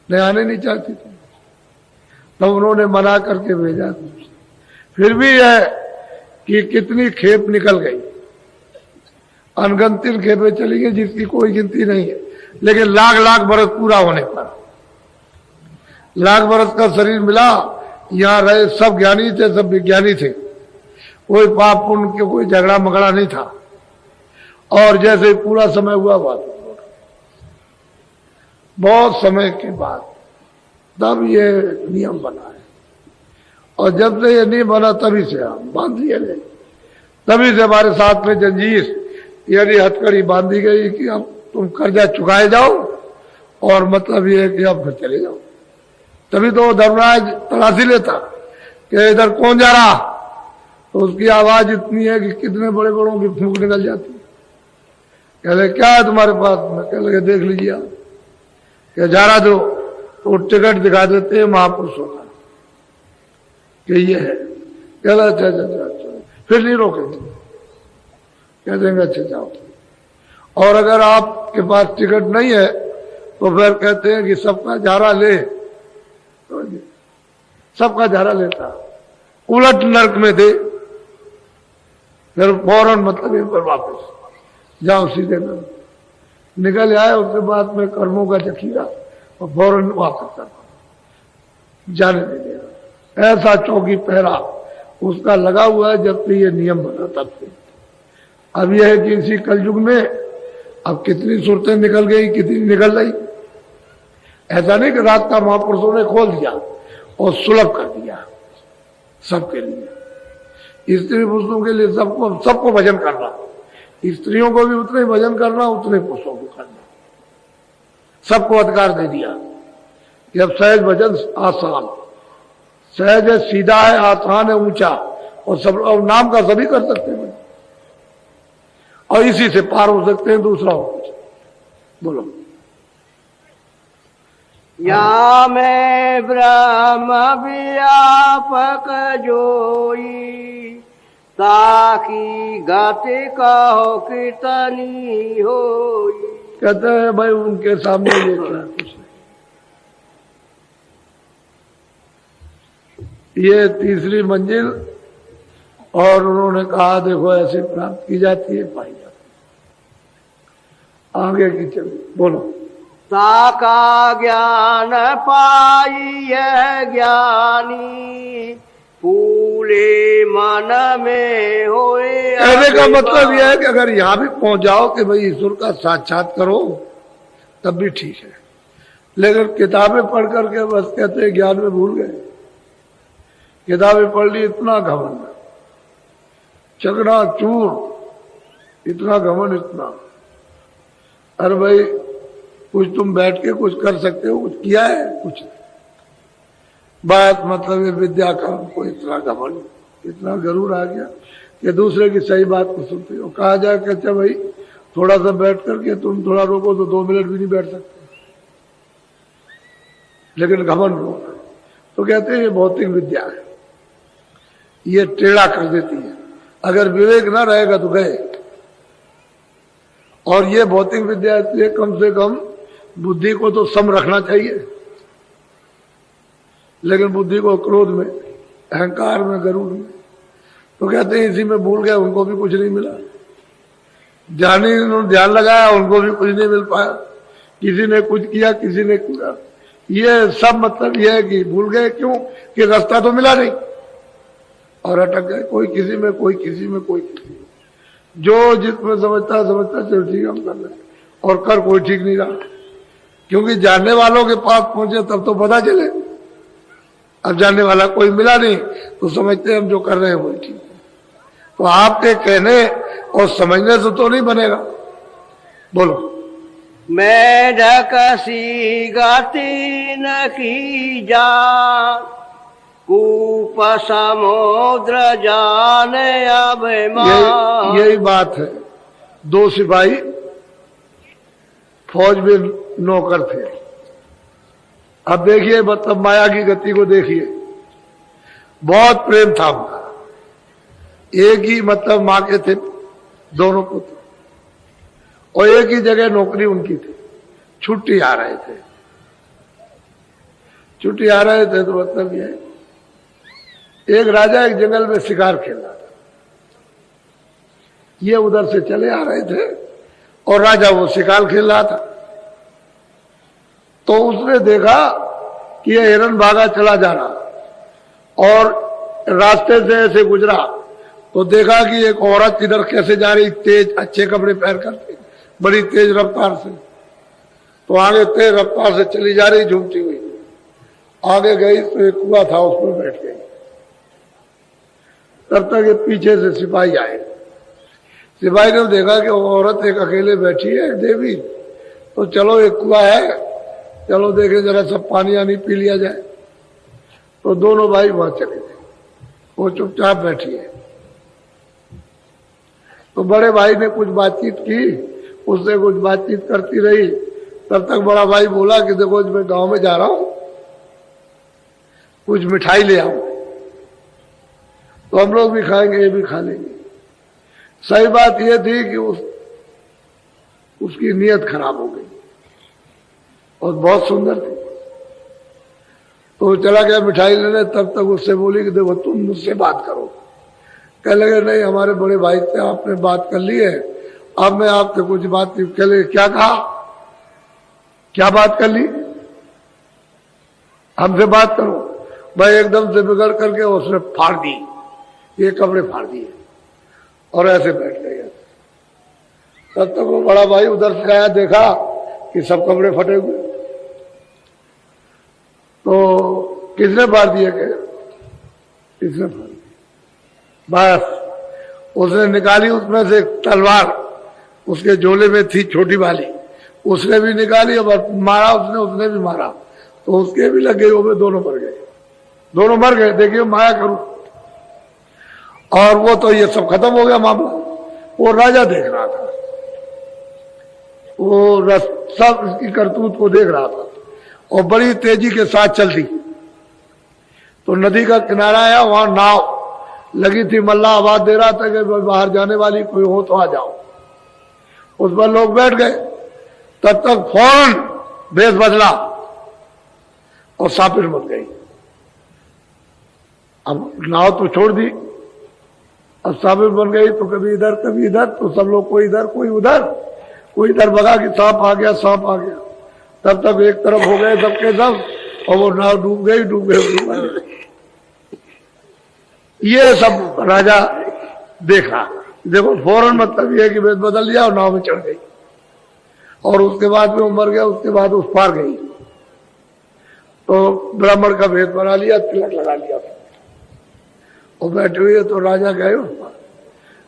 नहीं आने नहीं चाहती थी, तब उन्होंने मना करके भेजा। फिर भी है कि कितनी खेप निकल गई, अनगिनती खेपें चली गई जिसकी कोई गिनती नहीं है। लेकिन लाख लाख बरस पूरा होने पर, लाख बरस का शरीर मिला, यहाँ रहे सब ज्ञानी थे, सब विज्ञानी थे, कोई पाप पुण्य के कोई झगड़ा मगड़ा नहीं था। और जैसे पूरा समय हुआ बात, बहुत समय के बाद तब ये नियम बना है, और जब से ये नियम बना तभी से हम बांध दिए गए, तभी से हमारे साथ में जंजीर यानी हथकड़ी बांधी गई कि अब तुम कर्जा चुकाए जाओ, और मतलब ये है कि अब घर चले जाओ। तभी तो धर्मराज तलाशी लेता कि इधर कौन जा रहा, तो उसकी आवाज इतनी है कि कितने बड़े बड़ों की फूंक निकल जाती। कह लगे क्या है तुम्हारे पास में, कह लगे देख लीजिए आप, क्या जा रहा दो, तो टिकट दिखा देते हैं महापुरुषों का कि ये है। कह लगे अच्छा अच्छा अच्छा, फिर नहीं रोकेंगे, कह देंगे अच्छा जाओ। और अगर आपके पास टिकट नहीं है तो फिर कहते हैं कि सबका झारा ले, तो सबका झारा लेता, उलट नर्क में थे। फिर फौरन मतलब एक बार वापस जाओ, सीधे नर्क निकल आए, उसके बाद में कर्मों का जखीरा, और फौरन वापस करना, जाने नहीं देना। ऐसा चौकी पहरा उसका लगा हुआ है जब से ये नियम बना तब से। अब यह है कि इसी कलयुग में अब कितनी सूरतें निकल गई, कितनी निकल रही। ऐसा नहीं कि रास्ता महापुरुषों ने खोल दिया और सुलभ कर दिया सबके लिए, स्त्री पुरुषों के लिए, सबको भजन करना, स्त्रियों को भी उतने भजन करना, उतने पुरुषों को करना, सबको अधिकार दे दिया कि अब सहज भजन आसान, सहज है, सीधा है, आसान है, ऊंचा, और सब और नाम का सभी कर सकते हैं, और इसी से पार हो सकते हैं, दूसरा हो कुछ। बोलो। या मैं ब्रह्म व्यापक जोई, ताकि गाते कहो कीर्तनी होई। कहते हैं भाई उनके सामने ये क्या कुछ नहीं। ये तीसरी मंजिल, और उन्होंने कहा देखो ऐसे प्राप्त की जाती है, पाई जाती है। आगे की चलिए, बोलो। ताका ज्ञान पाई है ज्ञानी, पूरे मन में होए। कहने का मतलब यह है कि अगर यहां भी पहुंच जाओ कि भाई ईश्वर का साक्षात करो तब भी ठीक है, लेकिन किताबें पढ़ करके बस कहते हैं ज्ञान में भूल गए। किताबें पढ़ ली, इतना घमंड, चकना चूर, इतना घमंड, इतना। अरे भाई कुछ तुम बैठ के कुछ कर सकते हो, कुछ किया है, कुछ नहीं। बात मतलब ये विद्या का हमको इतना घमंड, इतना गरूर आ गया कि दूसरे की सही बात को सुनते हो। कहा जाए कि अच्छा भाई थोड़ा सा बैठ करके तुम थोड़ा रोको तो 2 मिनट भी नहीं बैठ सकते, लेकिन घमंड हो। तो कहते हैं ये भौतिक विद्या है, ये टेढ़ा कर देती है। अगर विवेक ना रहेगा तो गए। और ये भौतिक विद्या इसलिए कम से कम बुद्धि को तो सम रखना चाहिए, लेकिन बुद्धि को क्रोध में, अहंकार में, गरुड़ में, तो कहते हैं इसी में भूल गए, उनको भी कुछ नहीं मिला। जाने उन्होंने ध्यान लगाया, उनको भी कुछ नहीं मिल पाया। किसी ने कुछ किया, किसी ने किया। ये सब मतलब यह है कि भूल गए, क्यों कि रास्ता तो मिला नहीं और अटक गए। कोई किसी में, कोई किसी में, कोई किसी में। जो जिसमें समझता चल ठीक हम कर रहे, और कर कोई ठीक नहीं रहा। क्योंकि जानने वालों के पास पहुंचे तब तो पता चले। अब जानने वाला कोई मिला नहीं तो समझते हम जो कर रहे हैं वही ठीक है। तो आपके कहने और समझने से तो नहीं बनेगा। बोलो। मेढक सी गति न की जान, कूप समुद्र जाने अभिमान। यही बात है। 2 सिपाही फौज में नौकर थे। अब देखिए, मतलब माया की गति को देखिए। बहुत प्रेम था उनका, एक ही मतलब मां के थे दोनों पुत्र, और एक ही जगह नौकरी उनकी थी। छुट्टी आ रहे थे, तो मतलब यह एक राजा एक जंगल में शिकार खेल रहा था। ये उधर से चले आ रहे थे और राजा वो शिकार खेल रहा था। तो उसने देखा कि ये हिरन भागा चला जा रहा और रास्ते से ऐसे गुजरा तो देखा कि एक औरत इधर कैसे जा रही, तेज अच्छे कपड़े पहन कर, बड़ी तेज रफ्तार से। तो आगे तेज रफ्तार से चली जा रही झूमती हुई। आगे गई तो एक कुआं था, उसमें बैठ गई। तब तक ये पीछे से सिपाही आए। सिपाही ने देखा कि वो औरत एक अकेले बैठी है, एक देवी, तो चलो एक कुआं है, चलो देखे जरा सब पानी आनी पी लिया जाए। तो दोनों भाई वहां चले गए, वो चुपचाप बैठी है। तो बड़े भाई ने कुछ बातचीत की, उससे कुछ बातचीत करती रही। तब तक बड़ा भाई बोला कि देखो मैं गांव में जा रहा हूं, कुछ मिठाई ले आऊं, तो हम लोग भी खाएंगे, ये भी खा लेंगे। सही बात यह थी कि उसकी नीयत खराब हो गई और बहुत सुंदर थी। तो चला गया मिठाई लेने। तब तक उससे बोली कि देखो तुम मुझसे बात करो। कह लगे नहीं, हमारे बड़े भाई से आपने बात कर ली है, अब मैं आपसे कुछ बात नहीं। कह लगे क्या कहा, क्या बात कर ली, हमसे बात करो। भाई एकदम से बिगड़ करके उसने फाड़ दी, ये कपड़े फाड़ दिए और ऐसे बैठ गए। तब तक वो बड़ा भाई उधर से आया, देखा कि सब कपड़े फटे हुए। तो किसने फाड़ दिए, किसने फाड़ दिया? बस उसने निकाली उसमें से तलवार, उसके झोले में थी छोटी वाली, उसने भी निकाली और मारा उसने भी मारा। तो उसके भी लग गई, वो दोनों मर गए, दोनों मर गए। देखिए माया करूं। और वो तो ये सब खत्म हो गया मामला। वो राजा देख रहा था, वो सब इसकी करतूत को देख रहा था और बड़ी तेजी के साथ चलती। तो नदी का किनारा आया, वहां नाव लगी थी, मल्ला आवाज दे रहा था कि बाहर जाने वाली कोई हो तो आ जाओ। उस पर लोग बैठ गए। तब तक फौरन भेष बदला और सापिर बन गई। अब नाव तो छोड़ दी, अब साबिर बन गई। तो कभी इधर कभी इधर, तो सब लोग कोई इधर कोई उधर, कोई इधर भगा कि सांप आ गया, सांप आ गया। तब तक एक तरफ हो गए सबके सब, और वो नाव डूब गई। ये सब राजा देखा। देखो फौरन मतलब ये कि भेष बदल लिया और नाव में चढ़ गई, और उसके बाद में वो मर गया। उसके बाद उस पार गई तो ब्राह्मण का भेष बना लिया, तिलक लगा लिया और बैठे हुए। तो राजा गए उस पर,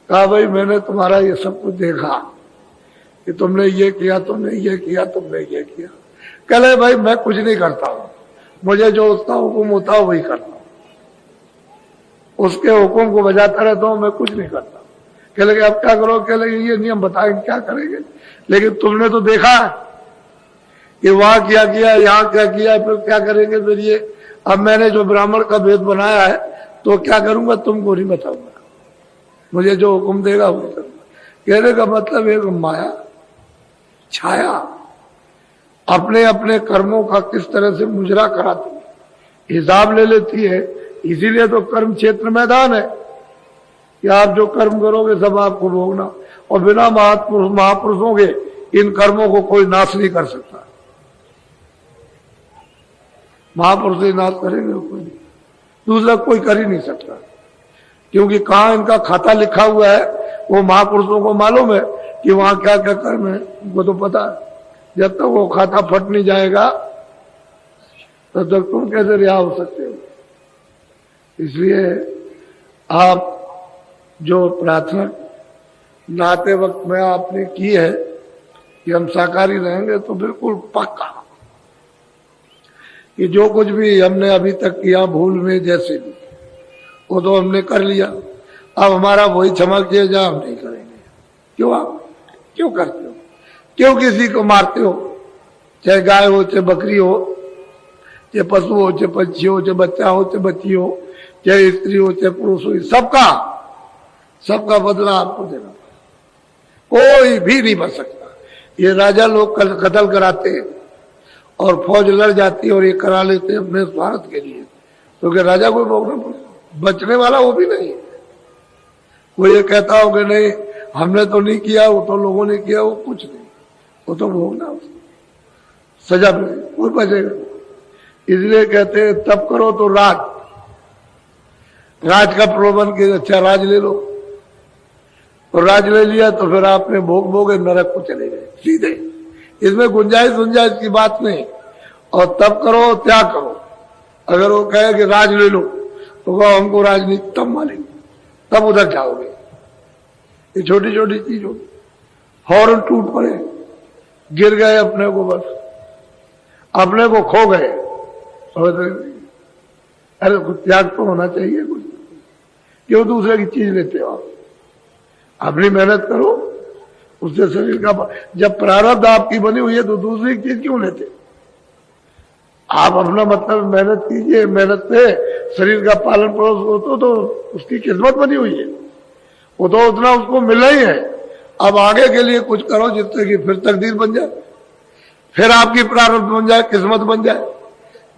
कहा भाई मैंने तुम्हारा ये सब कुछ देखा कि तुमने ये किया, तुमने ये किया, तुमने ये किया। कह भाई मैं कुछ नहीं करता हूं, मुझे जो उसका हुक्म होता है वही करता हूं। उसके हुक्म को बजाता रहता हूं, मैं कुछ नहीं करता। कह लगे अब क्या करो, कह लगे ये नियम बताएंगे क्या करेंगे, लेकिन तुमने तो देखा कि वहां क्या किया, यहाँ क्या किया, फिर क्या करेंगे फिर ये। अब मैंने जो ब्राह्मण का भेद बनाया है तो क्या करूंगा तुमको नहीं बताऊंगा, मुझे जो हुक्म देगा वो करूंगा। कहने का मतलब एक माया छाया अपने अपने कर्मों का किस तरह से मुजरा कराती है, हिसाब ले लेती है। इसीलिए तो कर्म क्षेत्र मैदान है कि आप जो कर्म करोगे सब आपको भोगना, और बिना महापुरुषों के इन कर्मों को कोई नाश नहीं कर सकता। महापुरुष ही नाश करेंगे, कोई नहीं, दूसरा कोई कर ही नहीं सकता, क्योंकि कहाँ इनका खाता लिखा हुआ है वो महापुरुषों को मालूम है कि वहां क्या क्या कर्म है, उनको तो पता है। जब तक वो खाता फट नहीं जाएगा तब तक तुम कैसे रिहा हो सकते हो। इसलिए आप जो प्रार्थना नहाते वक्त में आपने की है कि हम शाकाहारी रहेंगे, तो बिल्कुल पक्का कि जो कुछ भी हमने अभी तक किया भूल में जैसे भी, वो तो हमने कर लिया। अब हमारा वही क्षमा किया जाए, हम नहीं करेंगे। क्यों आप क्यों करते हो, क्यों किसी को मारते हो, चाहे गाय हो, चाहे बकरी हो, चाहे पशु हो, चाहे पक्षी हो, चाहे बच्चा हो, चाहे बच्ची हो, चाहे स्त्री हो, चाहे पुरुष हो, सबका बदला आपको देना, कोई भी नहीं बच सकता। ये राजा लोग कत्ल कराते हैं और फौज लड़ जाती है और ये करा लेते हैं अपने स्वार्थ के लिए, तो क्या राजा को भोगना पड़ेगा? बचने वाला वो भी नहीं है। वो ये कहता हो कि नहीं हमने तो नहीं किया, वो तो लोगों ने किया, वो कुछ नहीं, वो तो भोगना सजा मिलेगी, कोई बचेगा। इसलिए कहते हैं तब करो तो राज का प्रलोभन के अच्छा राज ले लो, और राज ले लिया तो फिर आपने भोगे नरक को चले गए सीधे। इसमें गुंजाइश की बात नहीं। और तब करो त्याग करो, अगर वो कहे कि राज ले लो तो कहो हमको राजनीति तब मालेंगे, तब उधर जाओगे। ये छोटी छोटी चीज हो, फौरन टूट पड़े, गिर गए अपने को, बस अपने को खो गए। अरे कुछ त्याग तो होना चाहिए, कुछ क्यों दूसरे की चीज लेते हो आप? अपनी मेहनत करो, उससे शरीर का, जब प्रारब्ध आपकी बनी हुई है तो दूसरी चीज क्यों लेते? आप अपना मतलब मेहनत कीजिए, मेहनत पे शरीर का पालन पोषण हो तो उसकी किस्मत बनी हुई है, वो तो उतना उसको मिला ही है। अब आगे के लिए कुछ करो जिससे कि फिर तकदीर बन जाए, फिर आपकी प्रारब्ध बन जाए, किस्मत बन जाए।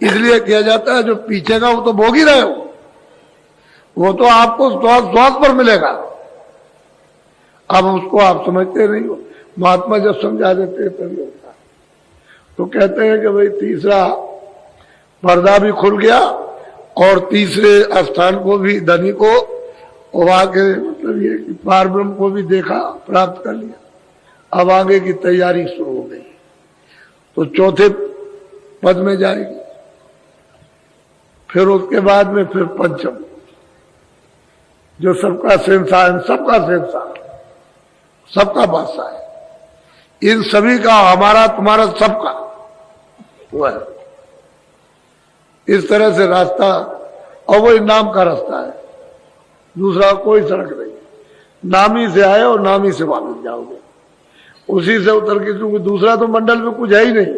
इसलिए किया जाता है जो पीछे का वो तो भोग ही रहे हो, वो तो आपको श्वास पर मिलेगा। अब उसको आप समझते नहीं हो, महात्मा जब समझा देते हैं तभी होता है। तो कहते हैं कि भाई तीसरा पर्दा भी खुल गया और तीसरे स्थान को भी धनी को वहां के मतलब ये कि पार ब्रह्म को भी देखा, प्राप्त कर लिया। अब आगे की तैयारी शुरू हो गई, तो चौथे पद में जाएगी, फिर उसके बाद में फिर पंचम, जो सबका शहंशाह, सबका शहंशाह, सबका बादशाह है, इन सभी का, हमारा तुम्हारा सबका वो है। इस तरह से रास्ता, और वही नाम का रास्ता है, दूसरा कोई सड़क नहीं। नाम ही से आए और नाम ही से वापस जाओगे, उसी से उतर के, क्योंकि दूसरा तो मंडल में कुछ है ही नहीं,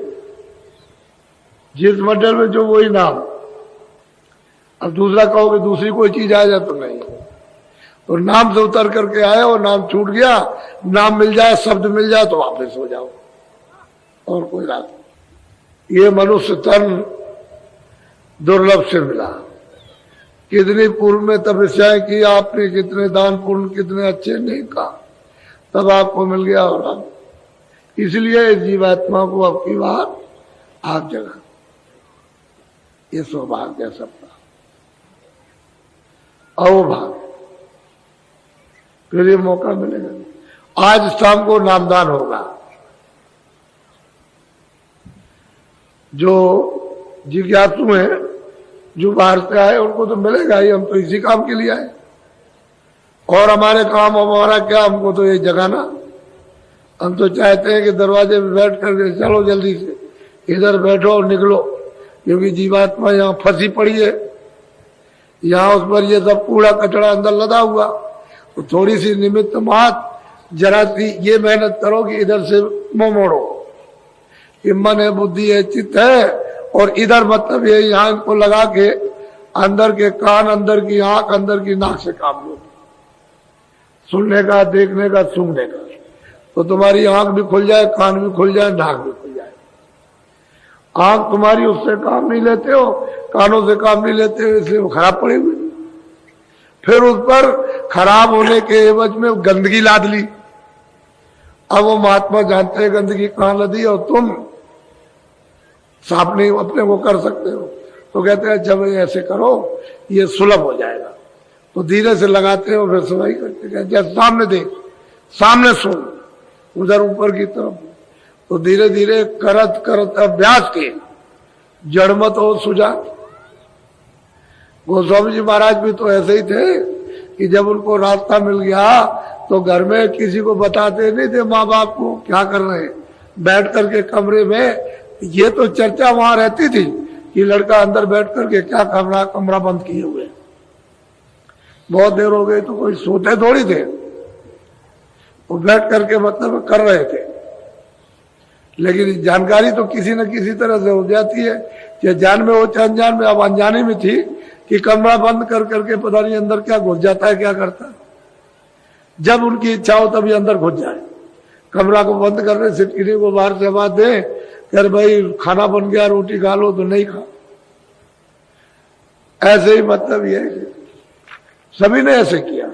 जिस मंडल में जो वही नाम। अब दूसरा कहोगे दूसरी कोई चीज आ जाए तो नहीं, तो नाम से उतर करके आए और नाम छूट गया, नाम मिल जाए, शब्द मिल जाए तो वापस हो जाओ, और कोई रास्ता। ये मनुष्य तन दुर्लभ से मिला, कितनी पूर्व में तपस्याएं की आपने, कितने दान पुण्य, कितने अच्छे नहीं कहा, तब आपको मिल गया। और अब इसलिए जीवात्मा को अब की बात आप जगह, ये सौभाग्य है सबका, अवभाग्य, फिर ये मौका मिलेगा। आज शाम को नामदान होगा, जो जिज्ञासु हैं, जो बाहर से आए, उनको तो मिलेगा ही, हम तो इसी काम के लिए आए, और हमारे काम हमारा क्या, हमको तो ये जगाना। हम तो चाहते हैं कि दरवाजे पे बैठ कर चलो जल्दी से इधर बैठो और निकलो, क्योंकि जीवात्मा यहाँ फंसी पड़ी है, यहाँ उस पर ये सब कूड़ा कचरा अंदर लदा हुआ, तो थोड़ी सी निमित्त मात जरा सी ये मेहनत करो कि इधर से मुंह मोड़ो, कि मन है, बुद्धि है, चित्त है, और इधर मतलब ये यहाँ को लगा के अंदर के कान, अंदर की आंख, अंदर की नाक से काम लो, सुनने का, देखने का, सूंघने का, तो तुम्हारी आंख भी खुल जाए, कान भी खुल जाए, नाक भी खुल जाए। आंख तुम्हारी उससे काम नहीं लेते हो, कानों से काम नहीं लेते हो, इसलिए वो खराब पड़ी हुई। फिर उस पर खराब होने के एवज में गंदगी लाद ली। अब वो महात्मा जानते हैं गंदगी कहां लदी, और तुम साफ नहीं अपने को कर सकते हो, तो कहते हैं जब ऐसे करो ये सुलभ हो जाएगा, तो धीरे से लगाते हो, फिर सुनाई करते हैं जैसे सामने देख, सामने सुन, उधर ऊपर की तरफ, तो धीरे धीरे करत करत अभ्यास के जड़मत और सुजात। गोस्वामी जी महाराज भी तो ऐसे ही थे कि जब उनको रास्ता मिल गया तो घर में किसी को बताते नहीं थे माँ बाप को क्या कर रहे हैं, बैठ करके कमरे में। ये तो चर्चा वहां रहती थी कि लड़का अंदर बैठ करके क्या कमरा बंद किए हुए, बहुत देर हो गई, तो कोई सोते थोड़ी थे, वो बैठ करके मतलब कर रहे थे। लेकिन जानकारी तो किसी न किसी तरह से हो जाती है, चाहे जान में हो चाहे अनजान में। अब अनजाने में थी कि कमरा बंद कर करके पता नहीं अंदर क्या घुस जाता है, क्या करता है। जब उनकी इच्छा हो तभी अंदर घुस जाए। कमरा को बंद करने से किसी को बाहर से आवाज दे, यार भाई खाना बन गया, रोटी खा लो, तो नहीं खा। ऐसे ही मतलब ये सभी ने ऐसे किया,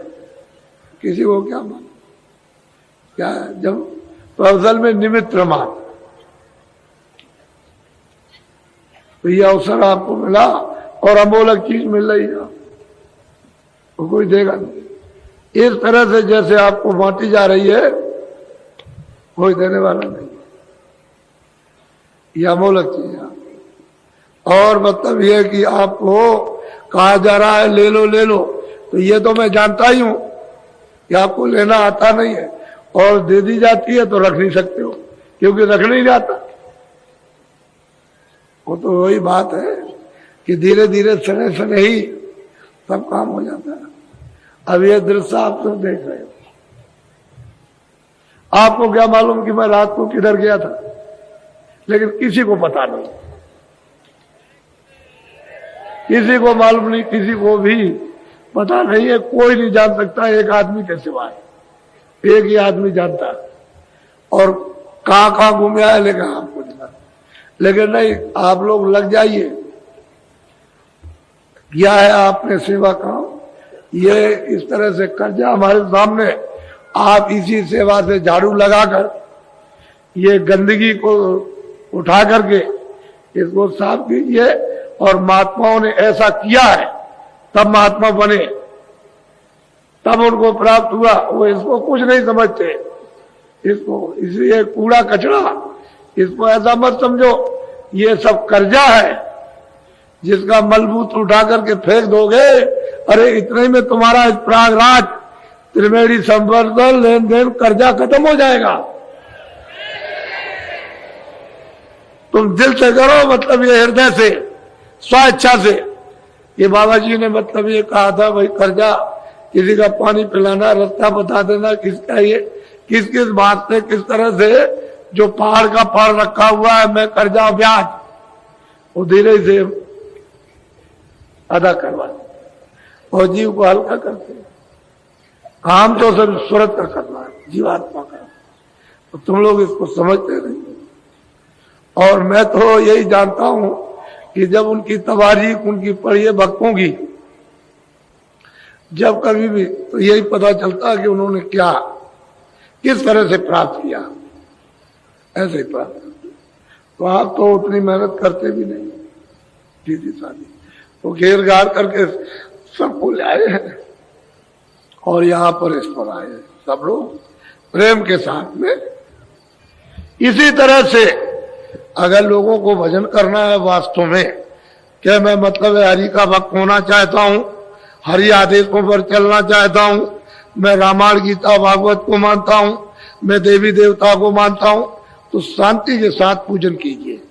किसी को क्या मान क्या, जब तो असल में निमित्त मान। तो ये अवसर आपको मिला और अमोलक चीज मिल रही है, तो कोई देगा नहीं। इस तरह से जैसे आपको बांटी जा रही है, कोई देने वाला नहीं, यह अमोलक चीज है। और मतलब यह कि आपको कहा जा रहा है ले लो ले लो, तो ये तो मैं जानता ही हूं कि आपको लेना आता नहीं है, और दे दी जाती है तो रख नहीं सकते हो, क्योंकि रख नहीं जाता। वो तो वही बात है कि धीरे धीरे सने सने ही सब काम हो जाता है। अब ये दृश्य आप सब देख रहे हो, आपको क्या मालूम कि मैं रात को किधर गया था, लेकिन किसी को पता नहीं, किसी को मालूम नहीं, किसी को भी पता नहीं है, कोई नहीं जान सकता एक आदमी के सिवाय, एक ही आदमी जानता है। और कहां कहां घूम आया लेकिन आपको नहीं, लेकिन नहीं, आप लोग लग जाइए। किया है आपने सेवा काम, ये इस तरह से कर्जा हमारे सामने, आप इसी सेवा से झाड़ू लगाकर ये गंदगी को उठा करके इसको साफ कीजिए। और महात्माओं ने ऐसा किया है, तब महात्मा बने, तब उनको प्राप्त हुआ। वो इसको कुछ नहीं समझते, इसको इसलिए कूड़ा कचरा, इसको ऐसा मत समझो ये सब कर्जा है जिसका मलबूत उठा करके फेंक दोगे, अरे इतने में तुम्हारा प्रयागराज त्रिवेणी संवर्धन लेन देन कर्जा खत्म हो जाएगा। तुम दिल से करो, मतलब ये हृदय से, स्वेच्छा से। ये बाबा जी ने मतलब ये कहा था, भाई कर्जा किसी का पानी पिलाना, रास्ता बता देना, किसका ये किस किस बात से, किस तरह से, जो पहाड़ का फल रखा हुआ है, मैं कर्जा ब्याज वो धीरे से अदा करवा और जीव को हल्का करते। काम तो सब सूरत का करना है, जीवात्मा का, तो तुम लोग इसको समझते नहीं। और मैं तो यही जानता हूं कि जब उनकी तवारीख उनकी पढ़िए भक्तों की, जब कभी भी, तो यही पता चलता है कि उन्होंने क्या किस तरह से प्राप्त किया, ऐसे ही प्राप्त। तो आप तो उतनी मेहनत करते भी नहीं, सीधी सादी, तो घेर घार करके सबको लाए हैं और यहाँ पर इस पर आए सब लोग प्रेम के साथ में। इसी तरह से अगर लोगों को भजन करना है वास्तव में, क्या मैं मतलब हरि का भक्त होना चाहता हूं, हरि आदेशों पर चलना चाहता हूं, मैं रामायण गीता भागवत को मानता हूं, मैं देवी देवता को मानता हूं, तो शांति के साथ पूजन कीजिए।